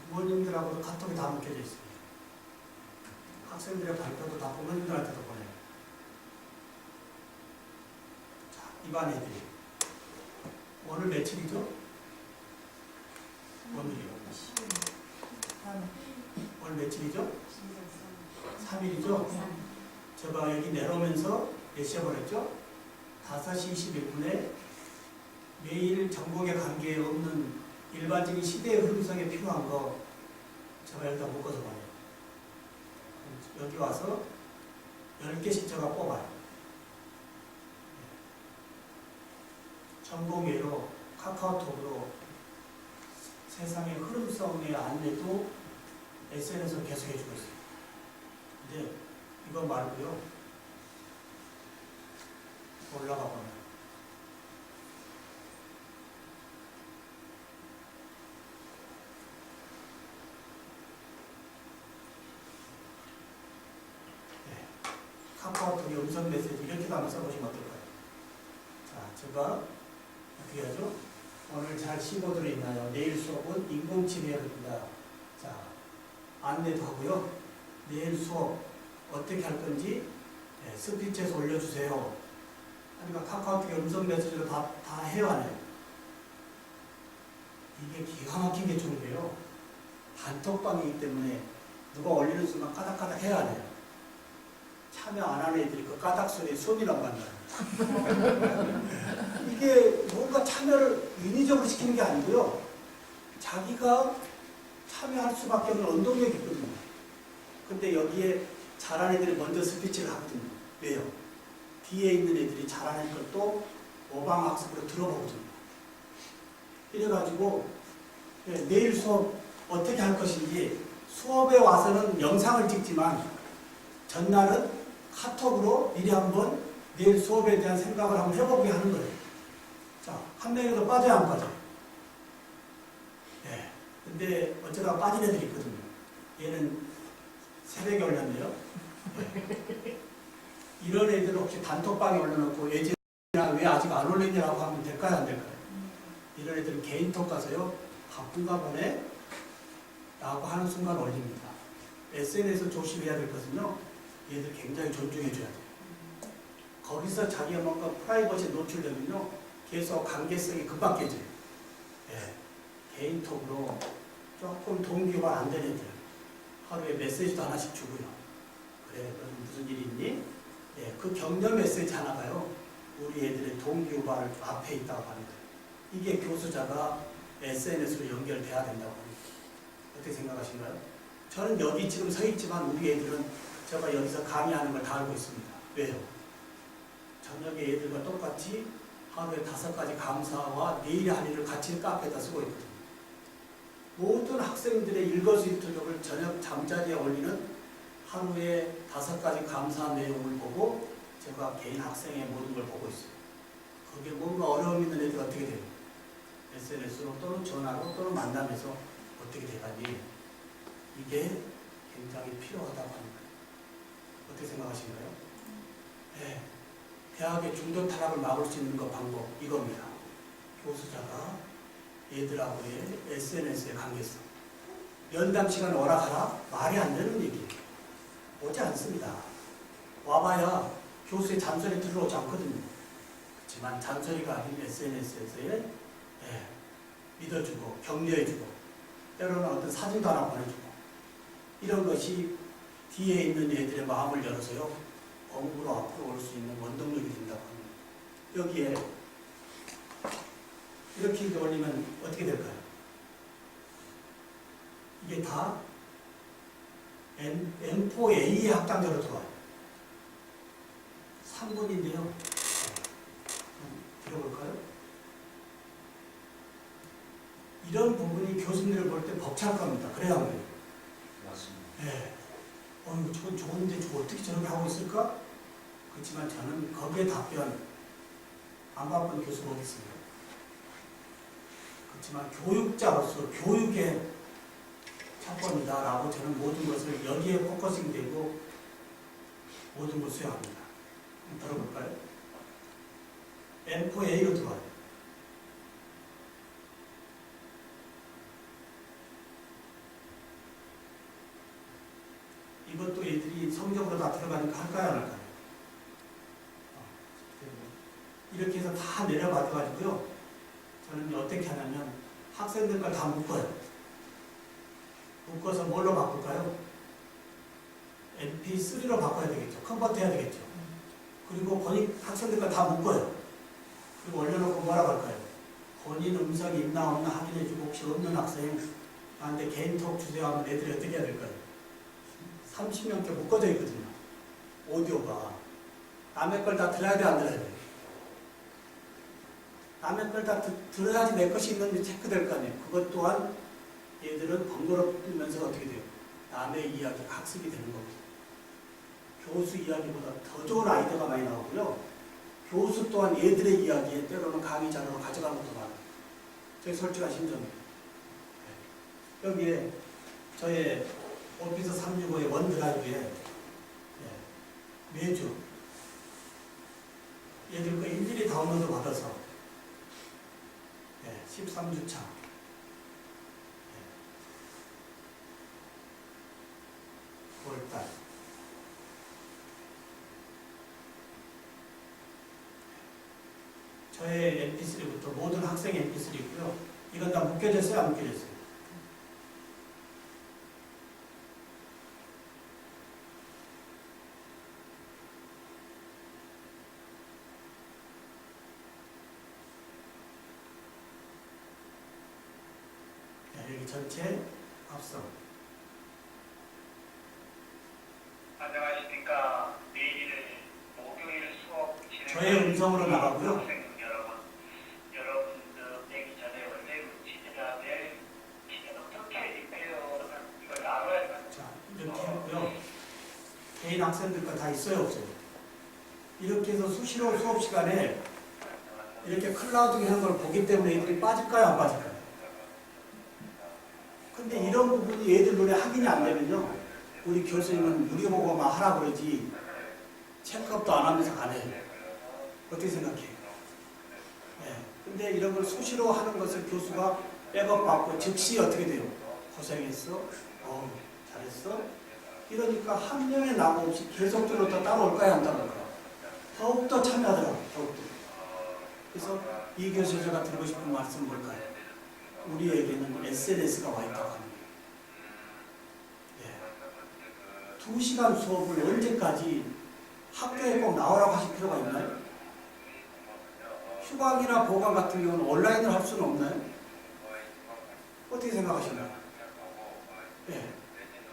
부모님들하고도 카톡이 다 묶여져 있습니다. 학생들의 발표도 다 부모님들한테도 보내요. 자, 이반 애들이 오늘 며칠이죠? 오늘이요. 오늘 며칠이죠? 3일이죠? 제가 여기 내려오면서 몇 시에 보냈죠? 5시 21분에 매일 전공에 관계없는 일반적인 시대의 흐름성에 필요한 거 제가 여기다 묶어서 보내요. 여기 와서 10개씩 제가 뽑아요. 전공외로 카카오톡으로 세상의 흐름성의 안내도 SNS로 계속 해주고 있어요. 근데 이거 말고요. 올라가 보면 카카오톡의 음성 메시지 이렇게도 한번 써보시면 어떨까요? 자, 제가 어떻게 하죠? 오늘 잘 쉬고 들어있나요? 내일 수업은 인공지능입니다. 자, 안내도 하고요. 내일 수업 어떻게 할 건지 스피치에서 올려주세요. 그러니까 카카오톡의 음성 메시지로 다 해요, 안 해요? 이게 기가 막힌 게 좋은데요. 단톡방이기 때문에 누가 올리는 순간 까닥까닥 해야 해요. 참여 안 하는 애들이 그 까닥 소리에 손이란 말이에요. 이게 뭔가 참여를 인위적으로 시키는 게 아니고요. 자기가 참여할 수밖에 없는 원동력이 있거든요. 근데 여기에 잘하는 애들이 먼저 스피치를 하거든요. 왜요? 뒤에 있는 애들이 잘하는 것도 모방학습으로 들어보거든요. 이래가지고 내일 수업 어떻게 할 것인지 수업에 와서는 영상을 찍지만 전날은 카톡으로 미리 한번 내일 수업에 대한 생각을 한번 해보게 하는 거예요. 자, 한 명이라도 빠져야 안 빠져요. 예. 근데 어쩌다가 빠진 애들이 있거든요. 얘는 새벽에 올렸네요. 예. 이런 애들은 혹시 단톡방에 올려놓고 예전이나 왜 아직 안 올렸냐고 하면 될까요? 안 될까요? 이런 애들은 개인톡 가서요. 바쁜가 보네? 라고 하는 순간 올립니다. SNS에서 조심해야 될 것은요. 얘들 굉장히 존중해줘야 돼요. 거기서 자기가 뭔가 프라이버시에 노출되면요. 계속 관계성이 금방 깨져요. 예. 개인톡으로 조금 동기가 안 되는 애들 하루에 메시지도 하나씩 주고요. 그래, 무슨 일이 있니? 예, 그 격려 메시지 하나가요. 우리 애들의 동기유발 앞에 있다고 합니다. 이게 교수자가 SNS로 연결돼야 된다고 합니다. 어떻게 생각하신가요? 저는 여기 지금 서 있지만 우리 애들은 제가 여기서 강의하는 걸 다 알고 있습니다. 왜요? 저녁에 애들과 똑같이 하루에 5가지 감사와 내일의 할 일을 같이 카페에다 쓰고 있거든요. 모든 학생들의 일거수일투족을 저녁 잠자리에 올리는 하루에 5가지 감사한 내용을 보고 제가 개인 학생의 모든 걸 보고 있어요. 거기에 뭔가 어려움 있는 애들 어떻게 돼요? SNS로 또는 전화로 또는 만나면서 어떻게 돼가니 이게 굉장히 필요하다고 합니다. 어떻게 생각하신가요? 네. 대학의 중도 탈락을 막을 수 있는 것 방법 이겁니다. 교수자가 얘들하고의 SNS의 관계성. 면담 시간에 오라 가라? 말이 안 되는 얘기예요. 오지 않습니다. 와봐야 교수의 잔소리 들어오지 않거든요. 그렇지만 잔소리가 아닌 SNS에서의 믿어주고 격려해주고 때로는 어떤 사진도 하나 보내주고 이런 것이 뒤에 있는 애들의 마음을 열어서요 공부로 앞으로 올 수 있는 원동력이 된다고 합니다. 여기에 이렇게 올리면 어떻게 될까요? 이게 다 M4A의 학당자로 들어와요. 3분인데요. 들어볼까요? 이런 부분이 교수님을 볼 때 벅찰 겁니다. 그래야 합니다. 맞습니다. 네. 저건 좋은데 저 어떻게 저렇게 하고 있을까? 그렇지만 저는 거기에 답변 안 바쁜 교수가 어디 있습니까? 그렇지만 교육자로서 교육의 첫번이다라고 저는 모든 것을 여기에 포커싱 되고 모든 걸 수행합니다. 한번 들어볼까요? M4A로 들어와요. 애들이 성적으로 다 들어가니까 할까요, 안 할까요? 이렇게 해서 다 내려받아가지고요. 저는 어떻게 하냐면 학생들 걸 다 묶어요. 묶어서 뭘로 바꿀까요? MP3로 바꿔야 되겠죠. 컨버트 해야 되겠죠. 그리고 본인 학생들 걸 다 묶어요. 그리고 올려놓고 뭐라고 할까요? 본인 음성이 있나 없나 확인해주고 혹시 없는 학생 나한테 개인톡 주세요 하면 애들이 어떻게 해야 될까요? 30명께 묶어져 있거든요. 오디오가. 남의 걸 다 들어야 돼, 안 들어야 돼? 남의 걸 다 들어야지 내 것이 있는지 체크될 거 아니에요. 그것 또한 얘들은 번거롭면서 어떻게 돼요? 남의 이야기가 학습이 되는 겁니다. 교수 이야기보다 더 좋은 아이디어가 많이 나오고요. 교수 또한 얘들의 이야기에 때로는 강의 자료로 가져가는 것도 많아요. 저희 솔직한 심정이에요. 여기에 저의 오피스 365의 원드라이브에 매주 얘들 거 일일이 다운로드 받아서 13주차 9월달 저의 mp3부터 모든 학생 mp3고요. 이건 다 묶여졌어요? 안 묶여졌어요? 여기 전체 합성. 안녕하십니까. 내일 목요일 수업 진행. 저의 음성으로 나가고요. 학생 여러분들 되기 전에 원래 지도자 될 기는 어떻게 리페어를 이걸 알아야 돼요. 자, 이렇게 했고요. 개인 학생들 거 다 있어요, 없어요? 이렇게 해서 수시로 수업 시간에 이렇게 클라우드 하는 걸 보기 때문에 애들이 빠질까요, 안 빠질까요? 근데 이런 부분이 얘들 눈에 확인이 안 되면요. 우리 교수님은 우리 보고만 하라고 그러지 체크업도 안 하면서 가네요. 어떻게 생각해요? 네. 근데 이런 걸 수시로 하는 것을 교수가 백업 받고 즉시 어떻게 돼요? 고생했어? 잘했어? 이러니까 한 명의 남 없이 계속적으로 더 따라올까요? 안 따라올까요? 더욱더 참여하더라고요. 더욱더. 그래서 이 교수가 드리고 싶은 말씀은 뭘까요? 우리에게는 SNS가 와 있다고 합니다. 2시간 수업을 언제까지 학교에 꼭 나오라고 하실 필요가 있나요? 휴강이나 보강 같은 경우는 온라인으로 할 수는 없나요? 어떻게 생각하시나요? 네.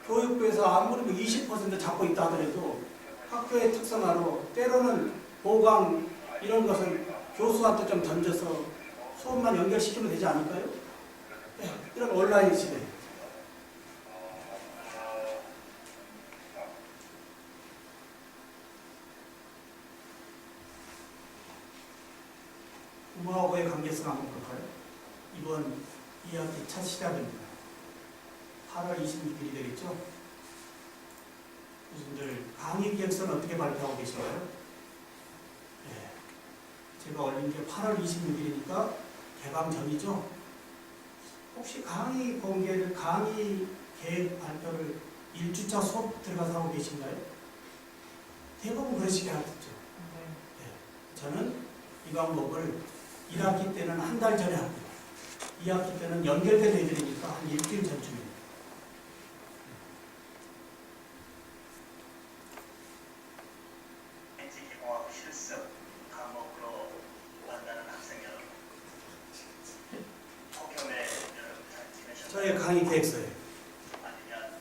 교육부에서 아무리 20% 잡고 있다 하더라도 학교의 특성화로 때로는 보강 이런 것을 교수한테 좀 던져서 수업만 연결시키면 되지 않을까요? 네. 이런 온라인 시대. 부모하고의 관계성 한번 볼까요? 이번 2학기 첫 시작입니다. 8월 26일이 되겠죠? 교수님들 강의 기획서는 어떻게 발표하고 계신가요? 네. 제가 올린 게 8월 26일이니까 개강 전이죠? 혹시 강의 공개를, 강의 계획 발표를 1주차 수업 들어가서 하고 계신가요? 대부분 그러시게 하겠죠. 네. 저는 이 방법을 1학기 때는 한 달 전에 하고요. 2학기 때는 연결된 애들이니까 한 일주일 전쯤입니다. 인지기공학 실습 과목으로 만나는 학생 여러분. 폭염에 여러분 잘 지내셨나요? 저의 강의 계획서예요. 아니면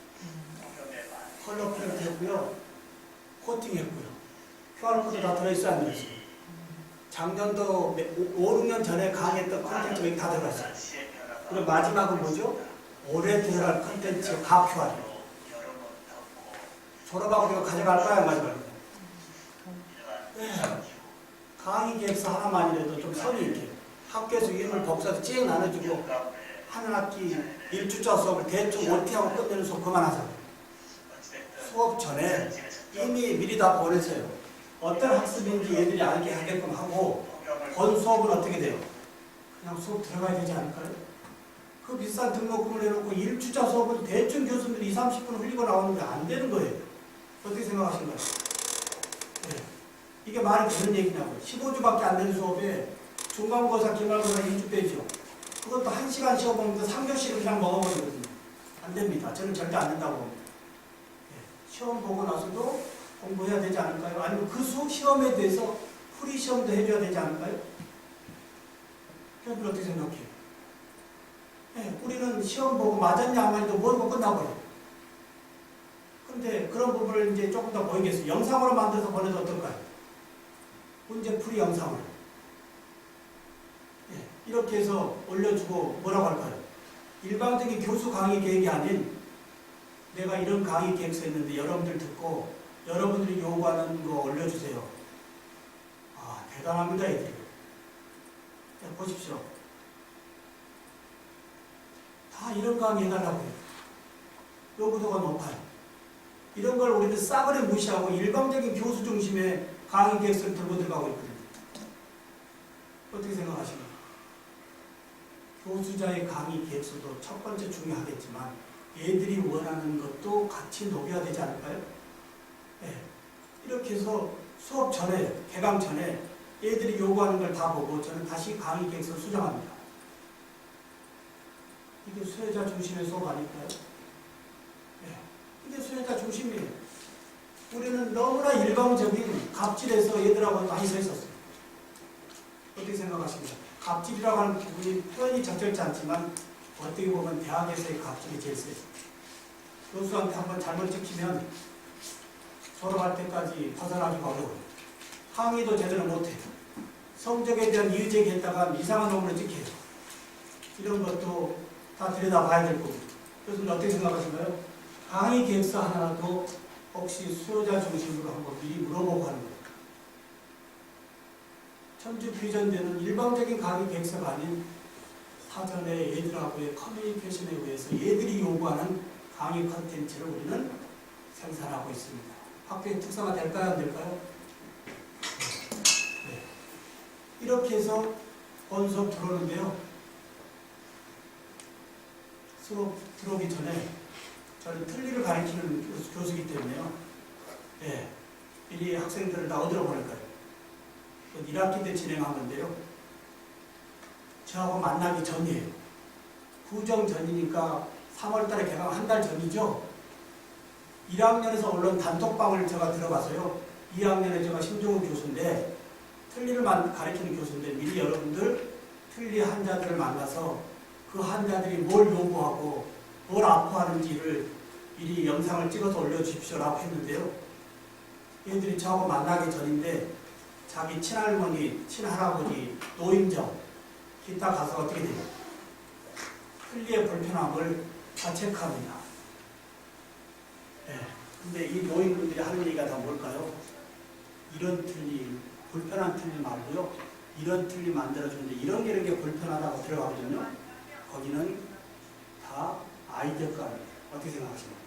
폭염에 많이 컬러 프린트 했고요. 코팅 했고요. QR코드 다 들어있어요, 안 들어있어요? 작년도 5, 6년 전에 강의했던 컨텐츠가 여기 다 들어갔어요. 그리고 마지막은 뭐죠? 올해 들어갈 컨텐츠 다 QR이에요. 졸업하고 이거 가져갈까요? 가져갈까요? 네. 강의 계획서 하나만이라도 좀 선의 있게 학교에서 위임을 복사해서 쭉 나눠주고 한 학기 1주차 수업을 대충 OT하고 끝내는 수업 그만하자고요. 수업 전에 이미 미리 다 보내세요. 어떤 학습인지 얘들이 알게 하게끔 하고 본 수업은 어떻게 돼요? 그냥 수업 들어가야 되지 않을까요? 그 비싼 등록금을 내놓고 1주차 수업을 대충 교수들이 20, 30분 흘리고 나오는데 안 되는 거예요. 어떻게 생각하신가요? 네. 이게 말이 되는 얘기냐고요. 15주밖에 안 되는 수업에 중간고사, 기말고사 2주 빼죠. 그것도 1시간 시험 보는데 3교시를 그냥 먹어버리거든요. 안 됩니다. 저는 절대 안 된다고 봅니다. 네. 시험 보고 나서도 공부해야 되지 않을까요? 아니면 그 시험에 대해서 풀이 시험도 해줘야 되지 않을까요? 여러분 어떻게 생각해요? 네, 우리는 시험 보고 맞았냐 안 맞았냐 모르고 끝나버려요. 근데 그런 부분을 이제 조금 더 보이겠어요. 영상으로 만들어서 보내도 어떨까요? 문제 풀이 영상으로. 네, 이렇게 해서 올려주고 뭐라고 할까요? 일방적인 교수 강의 계획이 아닌 내가 이런 강의 계획서 있는데 여러분들 듣고 여러분들이 요구하는 거 올려주세요. 아, 대단합니다, 애들이. 네, 보십시오. 다 이런 강의 해달라고 해요. 요구도가 높아요. 이런 걸 우리는 싸그리 무시하고 일방적인 교수 중심의 강의 계획서를 들고 들어가고 있거든요. 어떻게 생각하십니까? 교수자의 강의 계획서도 첫 번째 중요하겠지만 얘들이 원하는 것도 같이 녹여야 되지 않을까요? 네. 이렇게 해서 수업 전에, 개강 전에 얘들이 요구하는 걸 다 보고 저는 다시 강의 계획서 수정합니다. 이게 수혜자 중심의 수업 아닐까요? 네. 이게 수혜자 중심이에요. 우리는 너무나 일방적인 갑질에서 얘들하고 많이 서 있었어요. 어떻게 생각하십니까? 갑질이라고 하는 부분이 표현이 적절치 않지만 어떻게 보면 대학에서의 갑질이 제일 세죠. 교수한테 한번 잘못 찍히면 졸업할 때까지 벗어나기가 어려워요. 항의도 제대로 못해요. 성적에 대한 이의제기했다가 이상한 놈으로 찍혀요. 이런 것도 다 들여다봐야 될 거고. 교수님 어떻게 생각하신가요? 강의 계획서 하나라도 혹시 수요자 중심으로 한번 미리 물어보고 하는 거예요. 천주 비전되는 일방적인 강의 계획서가 아닌 사전에 얘들하고의 커뮤니케이션에 의해서 얘들이 요구하는 강의 컨텐츠를 우리는 생산하고 있습니다. 학교의 특성화 될까요? 안 될까요? 네. 이렇게 해서 본 수업 들어오는데요. 수업 들어오기 전에 저는 틀니를 가르치는 교수이기 때문에요. 네. 미리 학생들을 다 어디로 보낼까요? 1학기 때 진행한 건데요. 저하고 만나기 전이에요. 구정 전이니까 3월 달에 개강 한 달 전이죠. 1학년에서 올라온 단톡방을 제가 들어가서요. 2학년에 제가 심종훈 교수인데 틀니를 가르치는 교수인데 미리 여러분들 틀니 환자들을 만나서 그 환자들이 뭘 요구하고 뭘 아파하는지를 미리 영상을 찍어서 올려주십시오라고 했는데요. 얘들이 저하고 만나기 전인데 자기 친할머니, 친할아버지, 노인정 기타 가서 어떻게 돼요? 틀니의 불편함을 다 체크합니다. 네. 근데 이 노인분들이 하는 얘기가 다 뭘까요? 이런 틀니, 불편한 틀니 말고요. 이런 틀니 만들어주는데 이런 게 불편하다고 들어가거든요. 거기는 다 아이디어 값이에요. 어떻게 생각하십니까?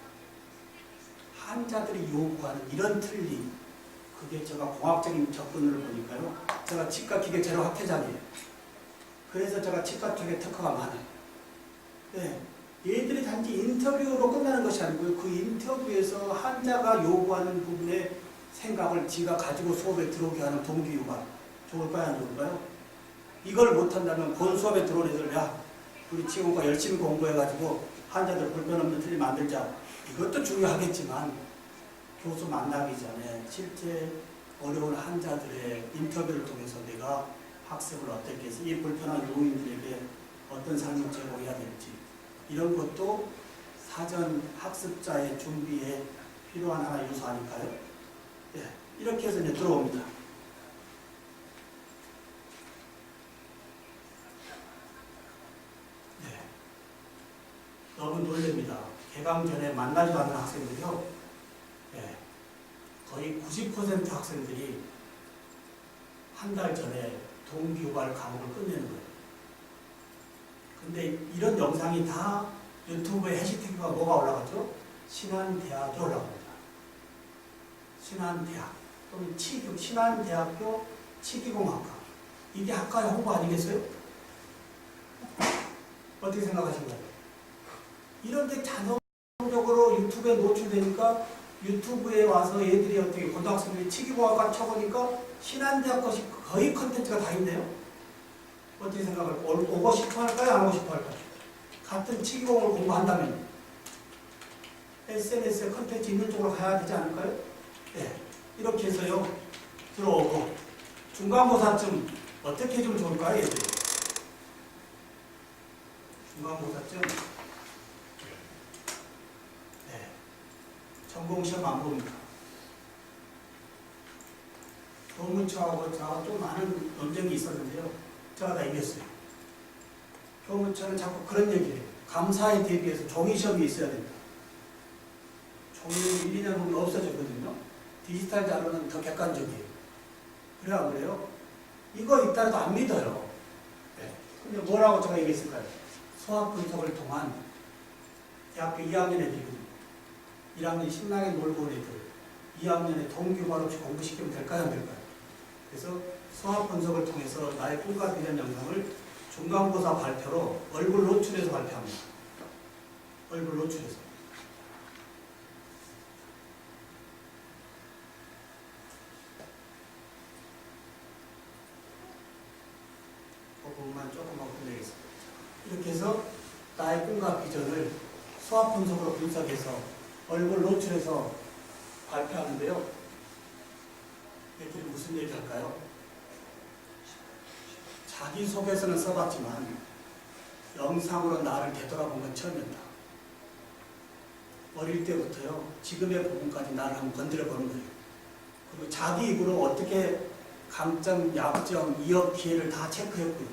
환자들이 요구하는 이런 틀니, 그게 제가 공학적인 접근을 보니까요. 제가 치과 기계 재료 학회장이에요. 그래서 제가 치과 쪽에 특허가 많아요. 네. 얘들이 단지 인터뷰로 끝나는 것이 아니고요. 그 인터뷰에서 환자가 요구하는 부분의 생각을 지가 가지고 수업에 들어오게 하는 동기유발. 좋을까요? 안 좋을까요? 이걸 못한다면 본 수업에 들어온 애들, 야, 우리 친구가 열심히 공부해가지고 환자들 불편 없는 틀니 만들자. 이것도 중요하겠지만 교수 만나기 전에 실제 어려운 환자들의 인터뷰를 통해서 내가 학습을 어떻게 해서 이 불편한 요인들에게 어떤 삶을 제공해야 될지 이런 것도 사전 학습자의 준비에 필요한 하나의 요소 아닐까요? 예, 이렇게 해서 이제 들어옵니다. 네, 너무 놀랍니다. 개강 전에 만나지도 않는 학생들이요. 예, 거의 90% 학생들이 한 달 전에 동기유발 과목을 끝내는 거예요. 근데 이런 영상이 다 유튜브에 해시태그가 뭐가 올라가죠? 신한대학이 올라갑니다. 신한대학 또는 신한대학교 치기공학과. 이게 학과의 홍보 아니겠어요? 어떻게 생각하신가요? 이런데 자동적으로 유튜브에 노출되니까 유튜브에 와서 애들이 어떻게 고등학생들이 치기보학과 쳐보니까 신한대학 것이 거의 컨텐츠가 다 있네요. 어떻게 생각할까요? 오고 싶어 할까요? 안 오고 싶어 할까요? 같은 치기공을 공부한다면 SNS에 컨텐츠 있는 쪽으로 가야 되지 않을까요? 네. 이렇게 해서요. 들어오고 중간고사쯤 어떻게 해주면 좋을까요? 얘들? 중간고사쯤 네. 전공시험 안 봅니다. 교무처하고 저하고 좀 많은 논쟁이 있었는데요. 제가 다 이겼어요. 교무처는 자꾸 그런 얘기를 해요. 감사에 대비해서 종이시험이 있어야 된다. 종이는 1, 2년 후면 없어졌거든요. 디지털 자료는 더 객관적이에요. 그래 안 그래요? 이거 있다라도 안 믿어요. 네. 근데 뭐라고 제가 얘기했을까요? 수학 분석을 통한 대학교 2학년 애들이거든요. 1학년 신나게 놀고 온 애들 2학년에 동기부여 없이 공부시키면 될까요? 안 될까요? 그래서 수학 분석을 통해서 나의 꿈과 비전 영상을 중간고사 발표로 얼굴 노출해서 발표합니다. 얼굴 노출해서. 그 부분만 조금만 끝내겠습니다. 이렇게 해서 나의 꿈과 비전을 수학 분석으로 분석해서 얼굴 노출해서 발표하는데요. 얘들이 무슨 얘기 할까요? 자기소개서는 써봤지만 영상으로 나를 되돌아본 건 처음이었다. 어릴 때부터요. 지금의 부분까지 나를 한번 건드려보는 거예요. 그리고 자기 입으로 어떻게 강점, 약점, 이업 기회를 다 체크했고요.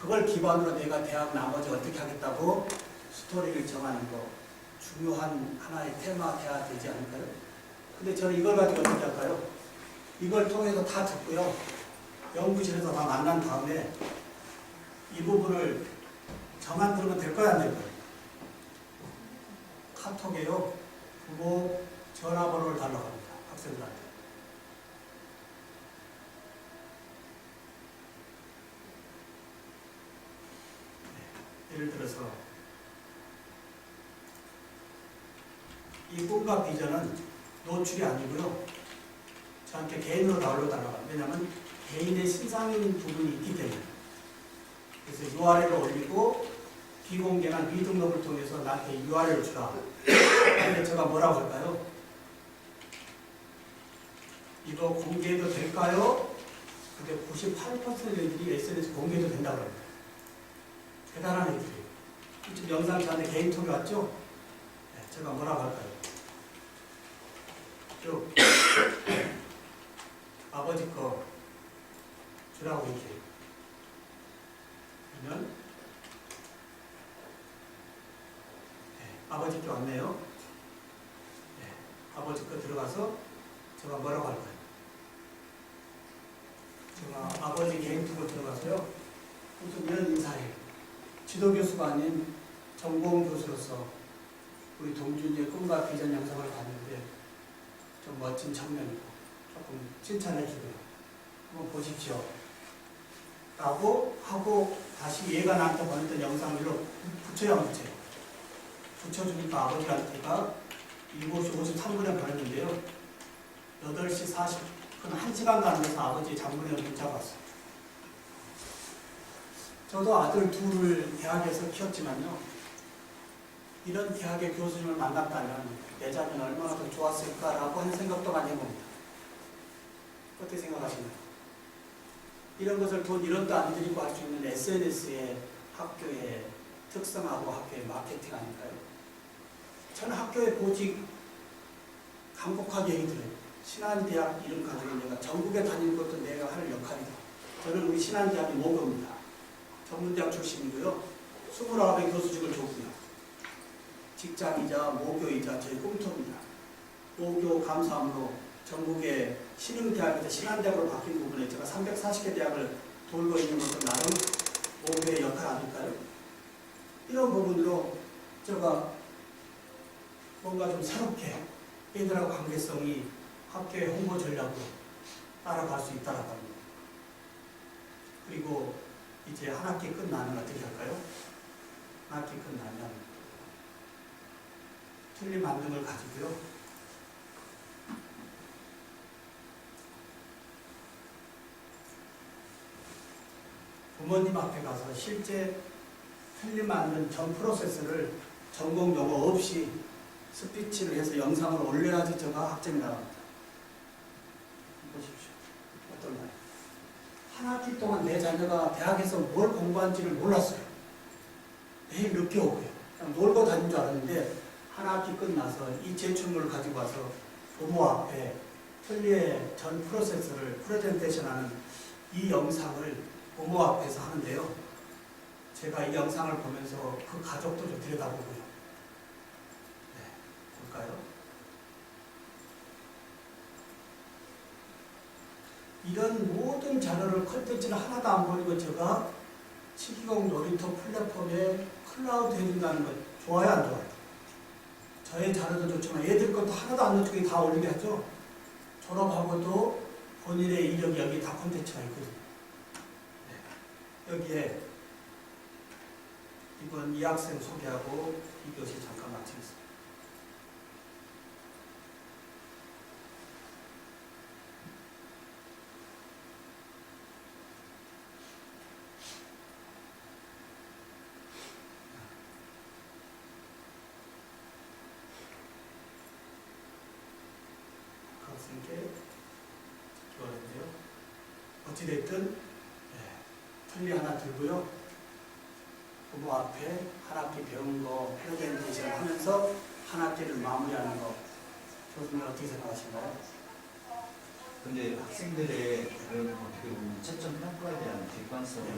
그걸 기반으로 내가 대학 나머지 어떻게 하겠다고 스토리를 정하는 거 중요한 하나의 테마 돼야 되지 않을까요? 근데 저는 이걸 가지고 어떻게 할까요? 이걸 통해서 다 듣고요. 연구실에서 다 만난 다음에 이 부분을 저만 들으면 될 거야, 안 될 거야? 카톡에요. 그거 전화번호를 달라고 합니다. 학생들한테. 네. 예를 들어서 이 꿈과 비전은 노출이 아니고요. 저한테 개인으로 다운로드하라고 합니다. 왜냐하면 개인의 신상인 부분이 있기 때문에. 그래서 URL을 올리고 비공개나 미등록을 통해서 나한테 URL을 주라. 근데 제가 뭐라고 할까요? 이거 공개해도 될까요? 근데 98% 애들이 SNS 공개해도 된다고 합니다. 대단한 애들이에요. 지금 영상 저한테 개인톡이 왔죠? 네, 제가 뭐라고 할까요? 쭉 아버지 거 주라고 얘기해요. 그러면 네, 아버지 거 왔네요. 네, 아버지 거 들어가서 제가 뭐라고 할까요? 제가 아버지 개인톡을 들어가서요. 무슨 이런 인사해요. 지도교수가 아닌 전공교수로서 우리 동준이의 꿈과 비전 영상을 봤는데 좀 멋진 청년이고 조금 칭찬해 주고요. 한번 보십시오. 라고 하고 다시 얘가 나한테 보냈던 영상으로 붙여야 붙여요. 붙여주니까 아버지한테가 7시 53분에 보냈는데요. 8시 40, 그건 1시간도 안 돼서 아버지 장문에 문자가 왔어요. 저도 아들 둘을 대학에서 키웠지만요. 이런 대학의 교수님을 만났다면 내 자녀는 얼마나 더 좋았을까라고 하는 생각도 많이 해봅니다. 어떻게 생각하시나요? 이런 것을 돈 1원도 안 들이고 할 수 있는 SNS의 학교의 특성하고 학교의 마케팅 아닐까요? 저는 학교의 보직 강력하게 얘기 들어요. 신한대학 이름 가지고 내가 전국에 다니는 것도 내가 할 역할이다. 저는 우리 신한대학의 모교입니다. 전문대학 출신이고요. 29의 교수직을 줬고요. 직장이자 모교이자 저희 꿈터입니다. 모교 감사함으로 전국의 신흥대학에서 신한대학으로 바뀐 부분에 제가 340개 대학을 돌고 있는 것은 나름 모교의 역할 아닐까요? 이런 부분으로 제가 뭔가 좀 새롭게 애들하고 관계성이 학교의 홍보 전략으로 따라갈 수 있다라고 합니다. 그리고 이제 한 학기 끝나면 어떻게 할까요? 한 학기 끝나면 틀린 만능을 가지고요. 부모님 앞에 가서 실제 틀림 만든 전 프로세스를 전공 용어 없이 스피치를 해서 영상을 올려야지 제가 학점이 나갑니다. 보십시오. 어떤가요? 한 학기 동안 내 자녀가 대학에서 뭘 공부한지를 몰랐어요. 매일 늦게 오고요. 그냥 놀고 다닌 줄 알았는데 한 학기 끝나서 이 제출물을 가지고 와서 부모 앞에 틀리의 전 프로세스를 프레젠테이션하는 이 영상을 부모 앞에서 하는데요. 제가 이 영상을 보면서 그 가족도 좀 들여다보고요. 네, 볼까요? 이런 모든 자료를 컨텐츠를 하나도 안 버리고 제가 치기공 놀이터 플랫폼에 클라우드 해준다는 것 좋아요, 안 좋아요? 저의 자료도 좋지만 애들 것도 하나도 안 놓치고 다 올리게 하죠. 졸업하고도 본인의 이력이 여기 다 콘텐츠가 있거든요. 네. 여기에 이번 이 학생 소개하고 이 교시 잠깐 마치겠습니다. 그 학생께 교환인데요. 어찌됐든 틀리 하나 들고요. 부모 앞에 한 학기 배운 거 프레젠테이션 하면서 한 학기를 마무리하는 거 교수님 어떻게 생각하신가요? 근데 학생들의 그런 어떻게 보면 채점 평가에 대한 객관성을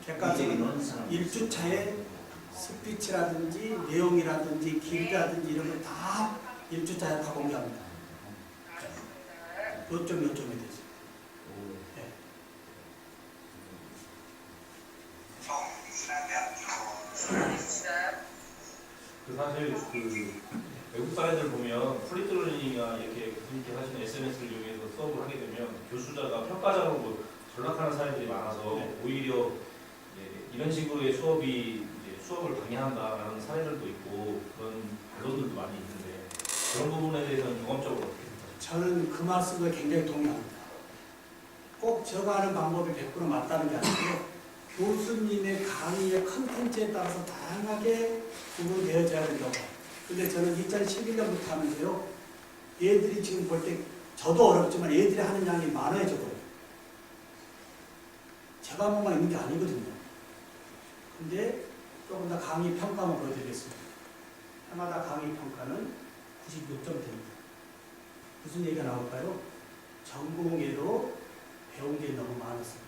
객관성은 1주차에 스피치라든지 내용이라든지 길이라든지 이런 거 다 1주차에 다 공개합니다. 요점에 대해서. 네. 사실 외국 사례들 보면 플리트러닝이나 이렇게 교수님께 하시는 SNS를 이용해서 수업을 하게 되면 교수자가 평가자로 뭐 전락하는 사례들이 많아서 오히려 이런 식으로의 수업이 수업을 방해한다라는 사례들도 있고 그런 발언들도 많이 있는데 그런 부분에 대해서는 경험적으로 어떻게 생각하세요? 저는 그 말씀에 굉장히 동의합니다. 꼭 제가 하는 방법이 100% 맞다는 게 아니고 교수님의 강의의 컨텐츠에 따라서 다양하게 구분되어져야 된다고. 근데 저는 2011년부터 하면서요. 얘들이 지금 볼 때 저도 어렵지만 얘들이 하는 양이 많아져버려요. 제가 뭐만 있는 게 아니거든요. 근데 조금 더 강의 평가만 보여드리겠습니다. 해마다 강의 평가는 96점대입니다. 무슨 얘기가 나올까요? 전공에도 배운 게 너무 많았습니다.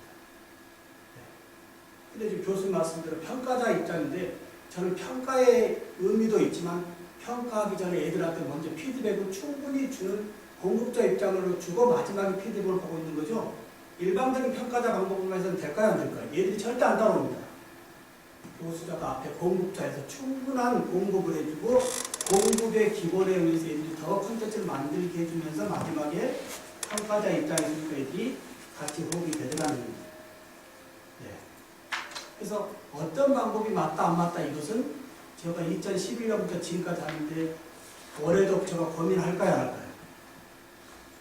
근데 지금 교수님 말씀대로 평가자 입장인데 저는 평가의 의미도 있지만 평가하기 전에 애들한테 먼저 피드백을 충분히 주는 공급자 입장으로 주고 마지막에 피드백을 보고 있는 거죠. 일반적인 평가자 방법으로 해서는 될까요? 안 될까요? 얘들이 절대 안 따라옵니다. 교수자가 앞에 공급자에서 충분한 공급을 해주고 공급의 기본에 의해서 얘들이 더 콘텐츠를 만들게 해주면서 마지막에 평가자 입장에서 애들이 같이 호흡이 되더라는 겁니다. 그래서 어떤 방법이 맞다 안 맞다 이것은 제가 2011년부터 지금까지 하는데 올해도 제가 고민할까요 안 할까요?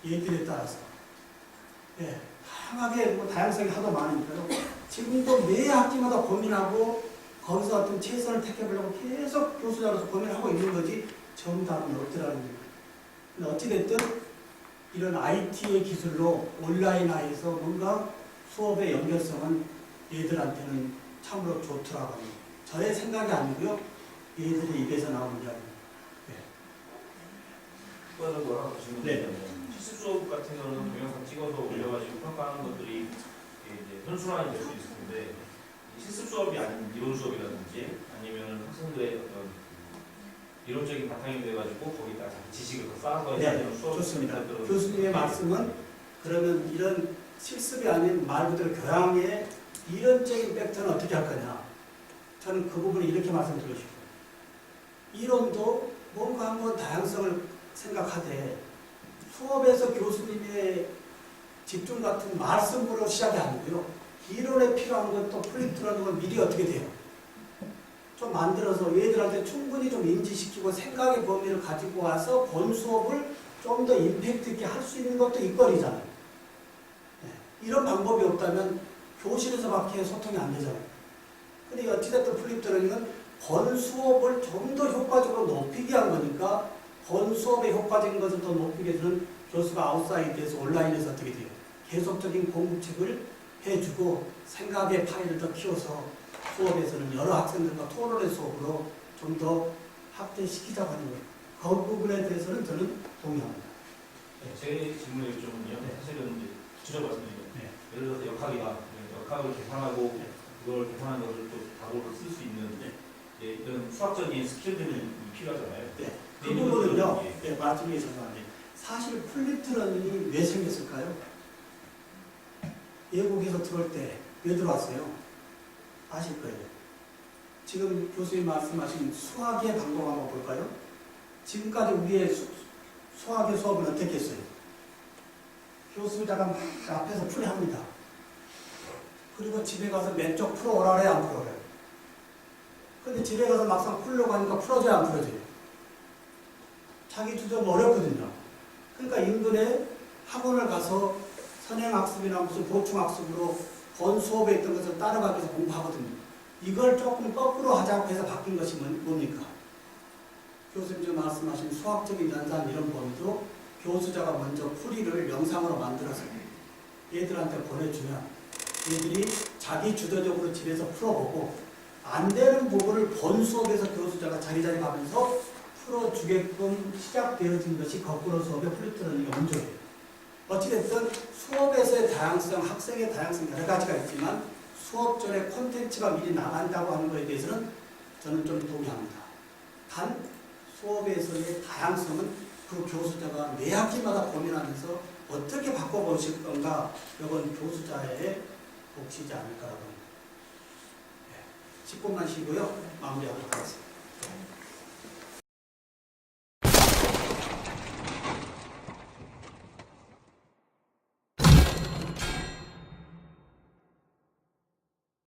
얘들에 따라서 다양하게 뭐 다양성이 하도 많으니까요. 지금도 매 학기마다 고민하고 거기서 어떤 최선을 택해보려고 계속 교수자로서 고민하고 있는 거지 정답은 없더라는 거예요. 근데 어찌됐든 이런 IT의 기술로 온라인화해서 뭔가 수업의 연결성은 얘들한테는 참으로 좋더라고요. 저의 생각이 아니고요. 얘들의 입에서 나오는 이야기입니다. 추가적으로 하나 더 질문드리면 실습 수업 같은 경우는 동영상 찍어서 올려가지고 평가하는 것들이 이제 현수화이 될 수 있을 텐데 실습 수업이 아닌 이론 수업이라든지 아니면 학생들의 어떤 이론적인 바탕이 돼가지고 거기다 자기 지식을 더 쌓아서 해야 되는 수업. 좋습니다. 교수님의 말씀은 그러면 이런 실습이 아닌 말 그대로 교양의 이론적인 팩터는 어떻게 할 거냐. 저는 그 부분을 이렇게 말씀드리고 싶어요. 이론도 뭔가 한번 다양성을 생각하되 수업에서 교수님의 집중 같은 말씀으로 시작이 아니고요. 이론에 필요한 것도 플리트라는 건 미리 어떻게 돼요? 좀 만들어서 얘들한테 충분히 좀 인지시키고 생각의 범위를 가지고 와서 본 수업을 좀 더 임팩트 있게 할 수 있는 것도 입거리잖아요. 이런 방법이 없다면 교실에서밖에 소통이 안 되잖아요. 근데 어찌됐든 플립트러닝은 본 수업을 좀 더 효과적으로 높이기 위한 거니까 본 수업의 효과적인 것을 더 높이기 위해서는 교수가 아웃사이드에서 온라인에서 어떻게 돼요? 계속적인 공급책을 해주고 생각의 파일을 더 키워서 수업에서는 여러 학생들과 토론의 수업으로 좀 더 확대시키자고 하는 거예요. 그 부분에 대해서는 저는 동의합니다. 네, 제 질문의 요점은요. 네. 사실은 이제 구체적으로 말씀드리면 네. 예를 들어서 역학이다. 역학을 계산하고 네. 그걸 계산한 것을 또 바로 쓸 수 있는 예, 이런 수학적인 스킬들이 필요하잖아요. 네. 그 근데 부분은요, 예. 네, 말씀이 죄송한데, 사실 플립트러닝이 왜 생겼을까요? 외국에서 들어올 때 왜 들어왔어요? 아실 거예요. 지금 교수님 말씀하신 수학의 방법 한번 볼까요? 지금까지 우리의 수학의 수업은 어떻게 했어요? 교수자가 앞에서 풀이합니다. 그리고 집에 가서 왼쪽 풀어오라래 안 풀어오래요? 근데 집에 가서 막상 풀려고 하니까 풀어줘야 안 풀어줘요? 자기 주점 어렵거든요. 그러니까 인근에 학원을 가서 선행학습이나 무슨 보충학습으로 본 수업에 있던 것을 따라가기 위해서 공부하거든요. 이걸 조금 거꾸로 하자고 해서 바뀐 것이 뭡니까? 교수님 말씀하신 수학적인 연산 이런 범위도 교수자가 먼저 풀이를 영상으로 만들어서 얘들한테 보내주면 얘들이 자기 주도적으로 집에서 풀어보고 안 되는 부분을 본 수업에서 교수자가 자기 자리 가면서 풀어주게끔 시작되어진 것이 거꾸로 수업의 플립트러닝의 원조예요. 어찌됐든 수업에서의 다양성, 학생의 다양성 여러 가지가 있지만 수업 전에 콘텐츠가 미리 나간다고 하는 것에 대해서는 저는 좀 동의합니다. 단 수업에서의 다양성은 그 교수자가 매 학기마다 고민하면서 어떻게 바꿔보실 건가, 이건 교수자의 몫이지 않을까라고 합니다. 10분만 쉬고요. 마무리하도록 하겠습니다.